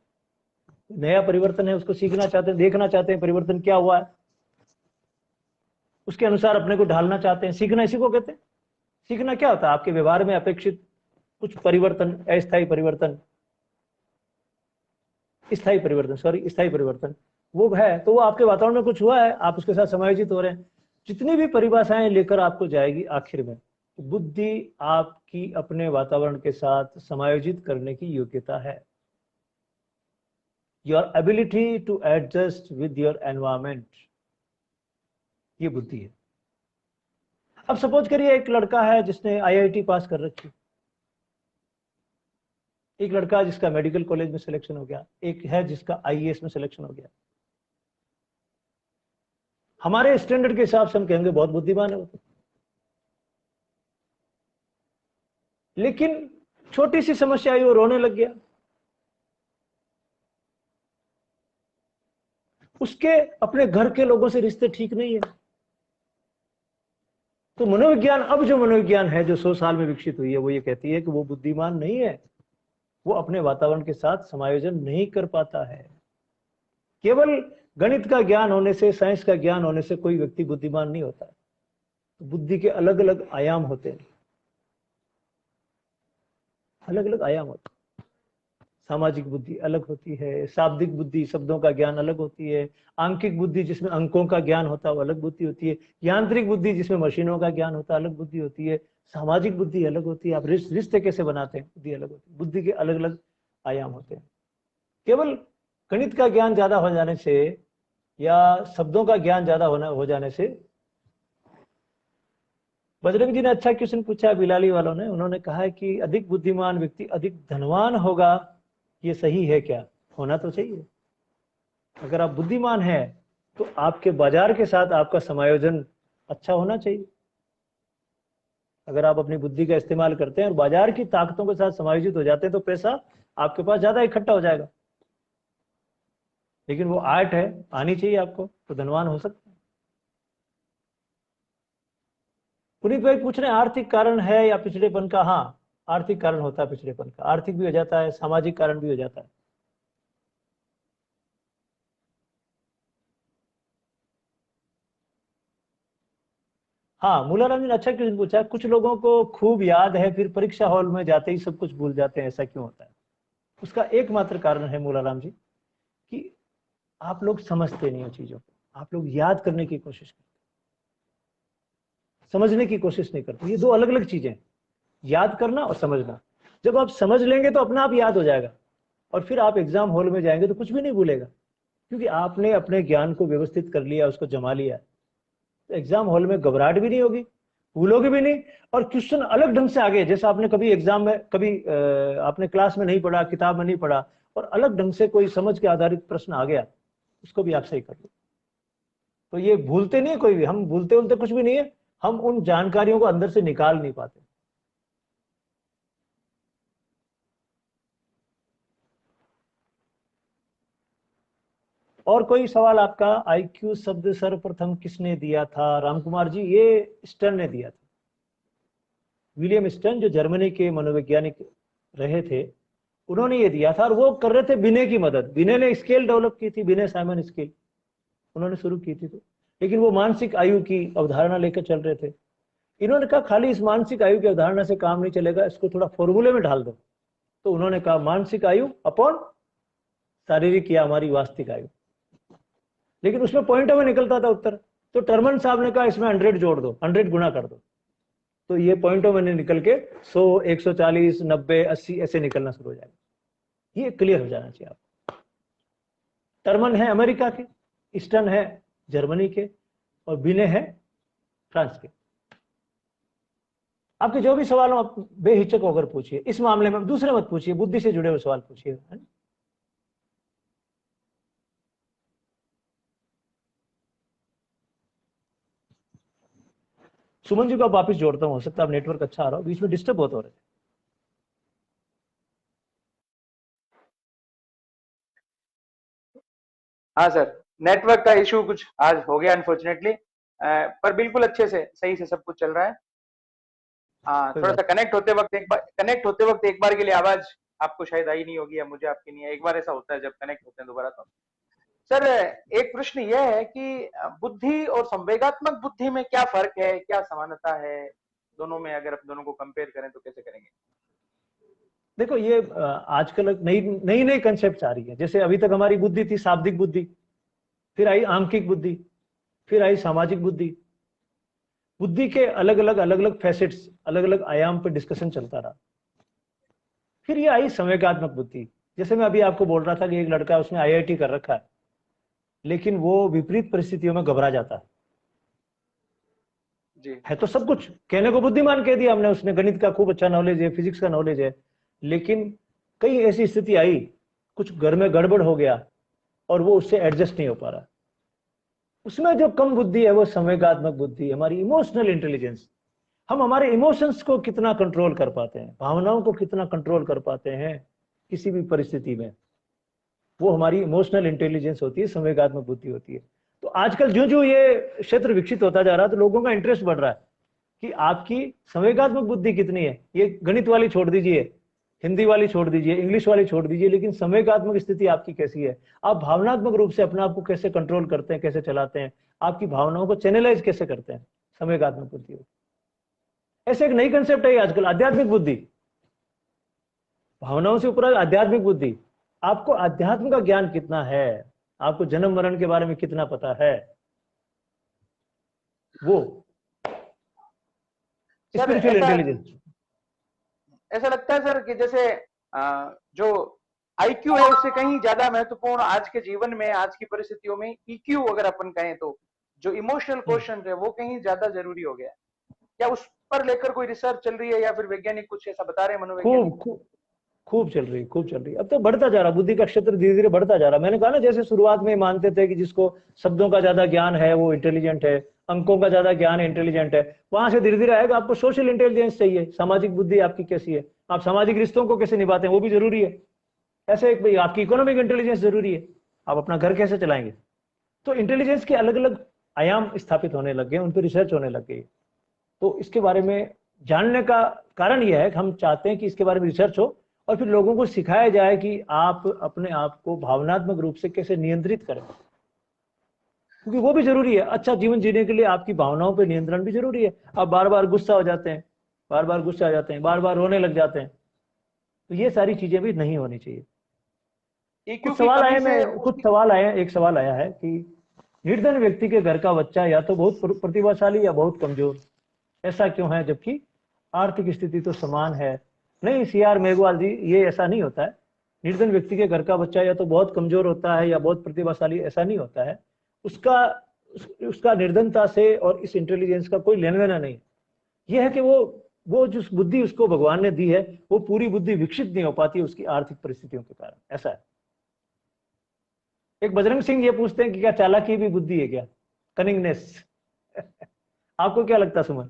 नया परिवर्तन है, उसको सीखना चाहते हैं, देखना चाहते हैं परिवर्तन क्या हुआ है, उसके अनुसार अपने को ढालना चाहते हैं। सीखना इसी को कहते हैं। सीखना क्या होता है? आपके व्यवहार में अपेक्षित कुछ परिवर्तन, अस्थायी परिवर्तन, स्थायी परिवर्तन, सॉरी स्थायी परिवर्तन वो है, तो वो आपके वातावरण में कुछ हुआ है, आप उसके साथ समायोजित हो रहे हैं। जितनी भी परिभाषाएं लेकर आपको जाएगी आखिर में, बुद्धि आपकी अपने वातावरण के साथ समायोजित करने की योग्यता है। Your ability to adjust with your environment, ये बुद्धि है। अब सपोज करिए एक लड़का है जिसने आईआईटी पास कर रखी, एक लड़का जिसका मेडिकल कॉलेज में सिलेक्शन हो गया, एक है जिसका आईएएस में सिलेक्शन हो गया। हमारे स्टैंडर्ड के हिसाब से हम कहेंगे बहुत बुद्धिमान है वो तो। लेकिन छोटी सी समस्या आई, वो रोने लग गया। उसके अपने घर के लोगों से रिश्ते ठीक नहीं है। तो मनोविज्ञान, अब जो मनोविज्ञान है जो 100 साल में विकसित हुई है, वो ये कहती है कि वो बुद्धिमान नहीं है, वो अपने वातावरण के साथ समायोजन नहीं कर पाता है। केवल गणित का ज्ञान होने से, साइंस का ज्ञान होने से कोई व्यक्ति बुद्धिमान नहीं होता है। तो बुद्धि के अलग अलग आयाम होते हैं, अलग अलग आयाम होते हैं। सामाजिक बुद्धि अलग होती है, शाब्दिक बुद्धि शब्दों का ज्ञान अलग होती है, आंकिक बुद्धि जिसमें अंकों का ज्ञान होता है वो अलग बुद्धि होती है, यांत्रिक बुद्धि जिसमें मशीनों का ज्ञान होता है अलग बुद्धि होती है, सामाजिक बुद्धि अलग होती है, आप रिश्ते कैसे बनाते हैं बुद्धि अलग होती है। बुद्धि के अलग अलग आयाम होते हैं। केवल गणित का ज्ञान ज्यादा हो जाने से या शब्दों का ज्ञान ज्यादा हो जाने से, बजरंग जी ने अच्छा क्वेश्चन पूछा बिलाली वालों ने, उन्होंने कहा है कि अधिक बुद्धिमान व्यक्ति अधिक धनवान होगा, ये सही है क्या? होना तो चाहिए। अगर आप बुद्धिमान हैं तो आपके बाजार के साथ आपका समायोजन अच्छा होना चाहिए। अगर आप अपनी बुद्धि का इस्तेमाल करते हैं और बाजार की ताकतों के साथ समायोजित हो जाते हैं तो पैसा आपके पास ज्यादा इकट्ठा हो जाएगा। लेकिन वो आर्ट है, आनी चाहिए आपको, तो धनवान हो सकते हैं। पुनीत भाई पूछ रहे हैं आर्थिक कारण है या पिछड़ेपन का? हाँ, आर्थिक कारण होता है पिछड़ेपन का, आर्थिक भी हो जाता है, सामाजिक कारण भी हो जाता है। हाँ, मूलाराम जी ने अच्छा क्वेश्चन पूछा, कुछ लोगों को खूब याद है फिर परीक्षा हॉल में जाते ही सब कुछ भूल जाते हैं, ऐसा क्यों होता है? उसका एकमात्र कारण है मूलाराम जी कि आप लोग समझते नहीं हो चीजों को, आप लोग याद करने की कोशिश करते, समझने की कोशिश नहीं करते। ये दो अलग अलग चीजें हैं, याद करना और समझना। जब आप समझ लेंगे तो अपना आप याद हो जाएगा, और फिर आप एग्जाम हॉल में जाएंगे तो कुछ भी नहीं भूलेगा, क्योंकि आपने अपने ज्ञान को व्यवस्थित कर लिया, उसको जमा लिया। तो एग्जाम हॉल में घबराहट भी नहीं होगी, भूलोगे भी नहीं, और क्वेश्चन अलग ढंग से आ गए, जैसा आपने कभी एग्जाम में, कभी आपने क्लास में नहीं पढ़ा, किताब में नहीं पढ़ा, और अलग ढंग से कोई समझ के आधारित प्रश्न आ गया, उसको भी आप सही कर लो। तो ये भूलते नहीं है कोई भी, हम भूलते भूलते कुछ भी नहीं है, हम उन जानकारियों को अंदर से निकाल नहीं पाते। और कोई सवाल आपका? आईक्यू शब्द सर्वप्रथम किसने दिया था? रामकुमार जी, ये स्टर्न ने दिया था। विलियम स्टर्न जो जर्मनी के मनोवैज्ञानिक रहे थे, उन्होंने ये दिया था, और वो कर रहे थे बिने की मदद। बिने ने स्केल डेवलप की थी, बिने साइमन स्केल उन्होंने शुरू की थी। तो लेकिन वो मानसिक आयु की अवधारणा लेकर चल रहे थे। इन्होंने कहा खाली इस मानसिक आयु की अवधारणा से काम नहीं चलेगा, इसको थोड़ा फॉर्मूले में ढाल दो। तो उन्होंने कहा मानसिक आयु अपॉन शारीरिक या हमारी वास्तविक आयु, लेकिन उसमें पॉइंटों में निकलता था उत्तर। तो टर्मन साहब ने कहा इसमें 100 जोड़ दो, 100 गुना कर दो, तो ये पॉइंटों में निकल के 100, 140, 90, 80 ऐसे निकलना शुरू हो जाएगा। ये क्लियर हो जाना चाहिए आपको। टर्मन है अमेरिका के, ईस्टर्न है जर्मनी के, और बिने है फ्रांस के। आपके जो भी सवाल हो आप बेहिचक होकर पूछिए इस मामले में, दूसरे मत पूछिए, बुद्धि से जुड़े हुए सवाल पूछिए, है ना? सुमन जी को आप वापिस जोड़ता हूं, हो सकता है नेटवर्क अच्छा आ रहा हो, बीच में डिस्टर्ब बहुत हो रहे थे। हाँ सर, नेटवर्क का इशू कुछ आज हो गया अनफॉर्चुनेटली, पर बिल्कुल अच्छे से सही से सब कुछ चल रहा है। हाँ, कोई थोड़ा सा बात कनेक्ट होते वक्त एक बार के लिए आवाज आपको शायद आई नहीं होगी, या मुझे आपकी नहीं है। एक बार ऐसा होता है जब कनेक्ट होते हैं दोबारा। तो सर, एक प्रश्न यह है कि बुद्धि और संवेगात्मक बुद्धि में क्या फर्क है, क्या समानता है? दोनों में अगर आप दोनों को कंपेयर करें तो कैसे करेंगे? देखो ये आजकल नई नई नई कंसेप्ट आ रही है। जैसे अभी तक हमारी बुद्धि थी शाब्दिक बुद्धि, फिर आई आंकिक बुद्धि, फिर आई सामाजिक बुद्धि। बुद्धि के अलग अलग फैसेट्स, अलग अलग आयाम पर डिस्कशन चलता रहा। फिर ये आई संवेगात्मक बुद्धि। जैसे मैं अभी आपको बोल रहा था कि एक लड़का है, उसने आईआईटी कर रखा है, लेकिन वो विपरीत परिस्थितियों में घबरा जाता जी। है तो सब कुछ कहने को बुद्धिमान कह दिया हमने, उसने गणित का खूब अच्छा नॉलेज है, फिजिक्स का नॉलेज है, लेकिन कई ऐसी स्थिति आई, कुछ घर में गड़बड़ हो गया और वो उससे एडजस्ट नहीं हो पा रहा। उसमें जो कम बुद्धि है वो संवेगात्मक बुद्धि, हमारी इमोशनल इंटेलिजेंस। हम हमारे इमोशंस को कितना कंट्रोल कर पाते हैं, भावनाओं को कितना कंट्रोल कर पाते हैं किसी भी परिस्थिति में, वो हमारी इमोशनल इंटेलिजेंस होती है, संवेगात्मक बुद्धि होती है। तो आजकल जो जो ये क्षेत्र विकसित होता जा रहा है तो लोगों का इंटरेस्ट बढ़ रहा है कि आपकी संवेगात्मक बुद्धि कितनी है। ये गणित वाली छोड़ दीजिए, हिंदी वाली छोड़ दीजिए, इंग्लिश वाली छोड़ दीजिए, लेकिन संवेगात्मक स्थिति आपकी कैसी है, आप भावनात्मक रूप से अपने आप को कैसे कंट्रोल करते हैं, कैसे चलाते हैं, आपकी भावनाओं को चैनलाइज कैसे करते हैं, संवेगात्मक बुद्धि। ऐसे एक नई कंसेप्ट है आजकल, आध्यात्मिक बुद्धि। भावनाओं से ऊपर आध्यात्मिक बुद्धि। आपको अध्यात्म का ज्ञान कितना है, आपको जन्म मरण के बारे में कितना पता है, वो स्पिरिचुअल इंटेलिजेंस। ऐसा लगता है सर कि जैसे जो आईक्यू है उससे कहीं ज्यादा महत्वपूर्ण आज के जीवन में, आज की परिस्थितियों में ईक्यू अगर अपन कहें तो, जो इमोशनल क्वेश्चन है वो कहीं ज्यादा जरूरी हो गया है। क्या उस पर लेकर कोई रिसर्च चल रही है या फिर वैज्ञानिक कुछ ऐसा बता रहे हैं, मनोवैज्ञानिक? खूब चल रही, खूब चल रही। अब तो बढ़ता जा रहा, बुद्धि का क्षेत्र धीरे धीरे बढ़ता जा रहा। मैंने कहा ना, जैसे शुरुआत में मानते थे कि जिसको शब्दों का ज्यादा ज्ञान है वो इंटेलिजेंट है, अंकों का ज्यादा ज्ञान है इंटेलिजेंट है, वहां से धीरे धीरे आएगा आपको सोशल इंटेलिजेंस चाहिए, सामाजिक बुद्धि आपकी कैसी है, आप सामाजिक रिश्तों को कैसे निभाते हैं वो भी जरूरी है। ऐसे एक भाई आपकी इकोनॉमिक इंटेलिजेंस जरूरी है, आप अपना घर कैसे चलाएंगे। तो इंटेलिजेंस के अलग अलग आयाम स्थापित होने लग गए, उन पर रिसर्च होने लग गई। तो इसके बारे में जानने का कारण यह है कि हम चाहते हैं कि इसके बारे में रिसर्च हो और फिर लोगों को सिखाया जाए कि आप अपने आप को भावनात्मक रूप से कैसे नियंत्रित करें, क्योंकि वो भी जरूरी है। अच्छा जीवन जीने के लिए आपकी भावनाओं पर नियंत्रण भी जरूरी है। आप बार बार गुस्सा हो जाते हैं, बार बार गुस्सा आ जाते हैं, बार बार रोने लग जाते हैं, तो ये सारी चीजें भी नहीं होनी चाहिए। कुछ सवाल आए, मैं कुछ सवाल आए, एक सवाल आया है कि निर्धन व्यक्ति के घर का बच्चा या तो बहुत प्रतिभाशाली या बहुत कमजोर, ऐसा क्यों है जबकि आर्थिक स्थिति तो समान है। नहीं सीआर मेघवाल जी, ये ऐसा नहीं होता है। निर्धन व्यक्ति के घर का बच्चा या तो बहुत कमजोर होता है या बहुत प्रतिभाशाली, ऐसा नहीं होता है। उसका उसका निर्धनता से और इस इंटेलिजेंस का कोई लेना देना नहीं। यह है कि वो जो बुद्धि उसको भगवान ने दी है वो पूरी बुद्धि विकसित नहीं हो पाती उसकी आर्थिक परिस्थितियों के कारण, ऐसा है। एक बजरंग सिंह ये पूछते हैं कि क्या चालाकी भी बुद्धि है क्या, कनिंगनेस? आपको क्या लगता है सुमन?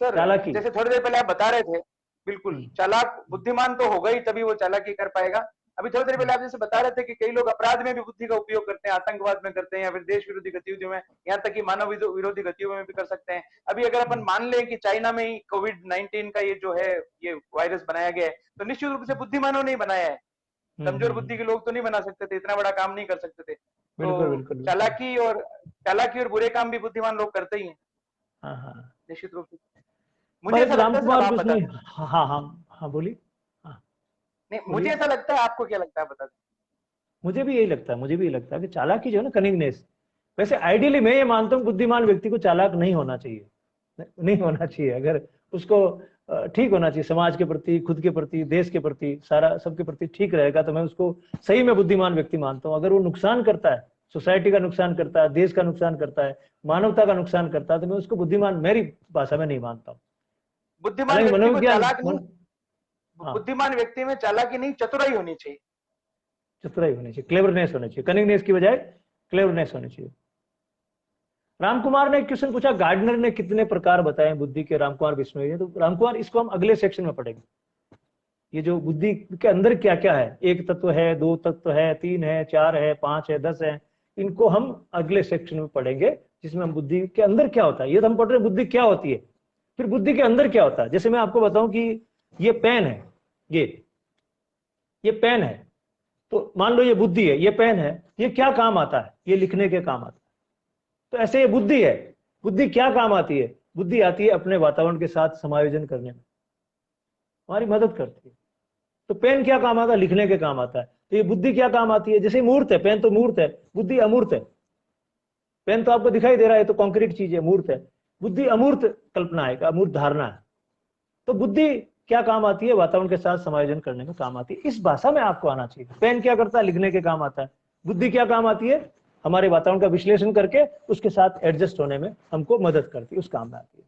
सर चालाकी, जैसे थोड़ी देर पहले आप बता रहे थे, बिल्कुल चालाक बुद्धिमान तो होगा ही तभी वो चालाकी कर पाएगा। अभी थोड़ी देर पहले आप जैसे बता रहे थे कि कई लोग अपराध में भी बुद्धि का उपयोग करते हैं, आतंकवाद में करते हैं या फिर देश विरोधी गतिविधियों में, यहाँ तक कि मानव विरोधी गतिविधियों में भी कर सकते हैं। अभी अगर अपन मान लें कि चाइना में ही कोविड-19 का ये जो है ये वायरस बनाया गया है, तो निश्चित रूप से बुद्धिमानों ने ही बनाया है। कमजोर बुद्धि के लोग तो नहीं बना सकते थे, इतना बड़ा काम नहीं कर सकते थे। बिल्कुल तो बिल्कुल। चालाकी और बुरे काम भी बुद्धिमान लोग करते ही हैं, हाँ हाँ। निश्चित रूप से। पर मुझे एक ऐसा राम लगता है सर, अब कुमार आप भी बता उसने, दें। हाँ हाँ हाँ हाँ बोलिए। हाँ नहीं, मुझे बोलिए। ऐसा लगता है, आपको क्या लगता है बता दें। मुझे भी यही लगता है, मुझे भी यही लगता है कि चालाकी जो है ना, कनिंगनेस। वैसे आइडियली मैं ये मानता हूँ बुद्धिमान व्यक्ति को चालाक नहीं होना चाहिए, नहीं होना चाहिए। अगर उसको ठीक होना चाहिए, समाज के प्रति, खुद के प्रति, देश के प्रति, सारा सबके प्रति ठीक रहेगा तो मैं उसको सही में बुद्धिमान व्यक्ति मानता हूँ। अगर वो नुकसान करता है, सोसाइटी का नुकसान करता है, देश का नुकसान करता है, मानवता का नुकसान करता है, तो मैं उसको बुद्धिमान मेरी भाषा में नहीं मानता हूँ। बुद्धिमान हालांकि व्यक्ति को मनोविज्ञान चालाक नहीं, हाँ, बुद्धिमान व्यक्ति में चालाकी नहीं चतुराई होनी चाहिए। चतुराई होनी चाहिए, क्लेवरनेस होनी चाहिए, कनिंगनेस की बजाय क्लेवरनेस होनी चाहिए। राम कुमार ने एक क्वेश्चन पूछा, गार्डनर ने कितने प्रकार बताए बुद्धि के, राम कुमार बिश्नोई ने। तो राम कुमार, इसको हम अगले सेक्शन में पढ़ेंगे। ये जो बुद्धि के अंदर क्या क्या है, एक तत्व है, दो तत्व है, तीन है, चार है, पांच है, 10 है, इनको हम अगले सेक्शन में पढ़ेंगे, जिसमें हम बुद्धि के अंदर क्या होता है, ये तो हम पढ़ रहे हैं बुद्धि क्या होती है, फिर बुद्धि के अंदर क्या होता है। जैसे मैं आपको बताऊं कि ये पेन है, ये पेन है, तो मान लो ये बुद्धि है, ये पेन है, ये क्या काम आता है, ये लिखने के काम आता है। तो ऐसे ये बुद्धि है, बुद्धि क्या काम आती है? बुद्धि आती है अपने वातावरण के साथ समायोजन करने में, हमारी मदद करती है। तो पेन क्या काम आता है? लिखने के काम आता है। तो ये बुद्धि क्या काम आती है? जैसे मूर्त है, पेन तो मूर्त है, बुद्धि अमूर्त है। पेन तो आपको दिखाई दे रहा है, तो कॉन्क्रीट चीज है, मूर्त है। बुद्धि अमूर्त कल्पना है, अमूर्त धारणा है। तो बुद्धि क्या काम आती है? वातावरण के साथ समायोजन करने में काम आती है। इस भाषा में आपको आना चाहिए। पेन क्या करता है? लिखने के काम आता है। बुद्धि क्या काम आती है? हमारे वातावरण का विश्लेषण करके उसके साथ एडजस्ट होने में हमको मदद करती है, उस काम में आती है।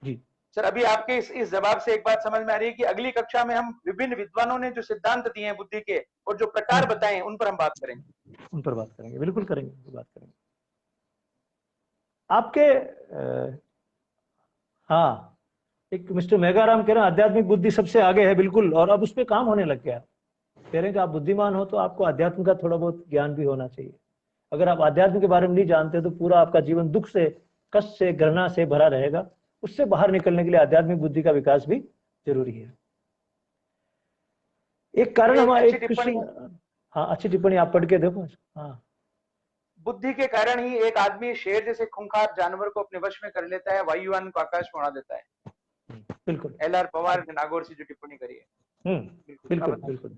जी सर, अभी आपके इस जवाब से एक बात समझ में आ रही है कि अगली कक्षा में हम विभिन्न विद्वानों ने जो सिद्धांत दिए हैं बुद्धि के और जो प्रकार बताए हैं उन पर हम बात करेंगे। उन पर बात करेंगे, बिल्कुल करेंगे, बात करेंगे। आपके हाँ, एक मिस्टर मेघाराम कह रहे हैं आध्यात्मिक बुद्धि सबसे आगे है, बिल्कुल, और अब उस पर काम होने लग गया। कह रहे हैं कि आप बुद्धिमान हो तो आपको अध्यात्म का थोड़ा बहुत ज्ञान भी होना चाहिए। अगर आप अध्यात्म के बारे में नहीं जानते तो पूरा आपका जीवन दुख से, कष्ट से, घृणा से भरा रहेगा। उससे बाहर निकलने के लिए आध्यात्मिक बुद्धि का विकास भी जरूरी है। एक कारण हमारे एक क्वेश्चन, हाँ अच्छी टिप्पणी, आप पढ़ के देखो। हाँ, बुद्धि के कारण ही एक आदमी शेर जैसे खूंखार जानवर को अपने वश में कर लेता है, वायुयान को आकाश में उड़ा देता है। बिल्कुल। LR पवार ने नागौर से जो टिप्पणी करी है। बिल्कुल बिल्कुल।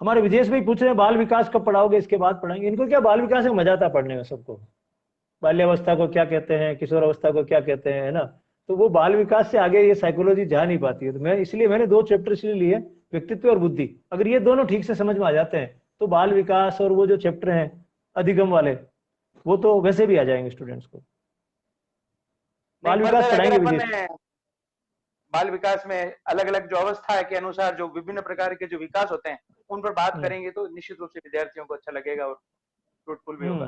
हमारे विदेश में ही पूछ रहे हैं बाल विकास कब पढ़ाओगे? इसके बाद पढ़ाएंगे। इनको क्या बाल विकास में मजा आता पढ़ने में सबको? बाल्यावस्था को क्या कहते हैं, किशोर अवस्था को क्या कहते हैं, है ना? तो वो बाल विकास से आगे ये साइकोलॉजी जा नहीं पाती है। तो मैं इसलिए मैंने 2 चैप्टर इसलिए लिए, व्यक्तित्व और बुद्धि। अगर ये दोनों ठीक से समझ में आ जाते हैं तो बाल विकास और वो जो चैप्टर हैं अधिगम वाले, वो तो वैसे भी आ जाएंगे स्टूडेंट्स को। बाल विकास पढ़ाएंगे विदेश। बाल विकास में अलग अलग जो अवस्था के अनुसार जो विभिन्न प्रकार के जो विकास होते हैं उन पर बात करेंगे तो निश्चित रूप से विद्यार्थियों को अच्छा लगेगा और फ्रूटफुल भी होगा।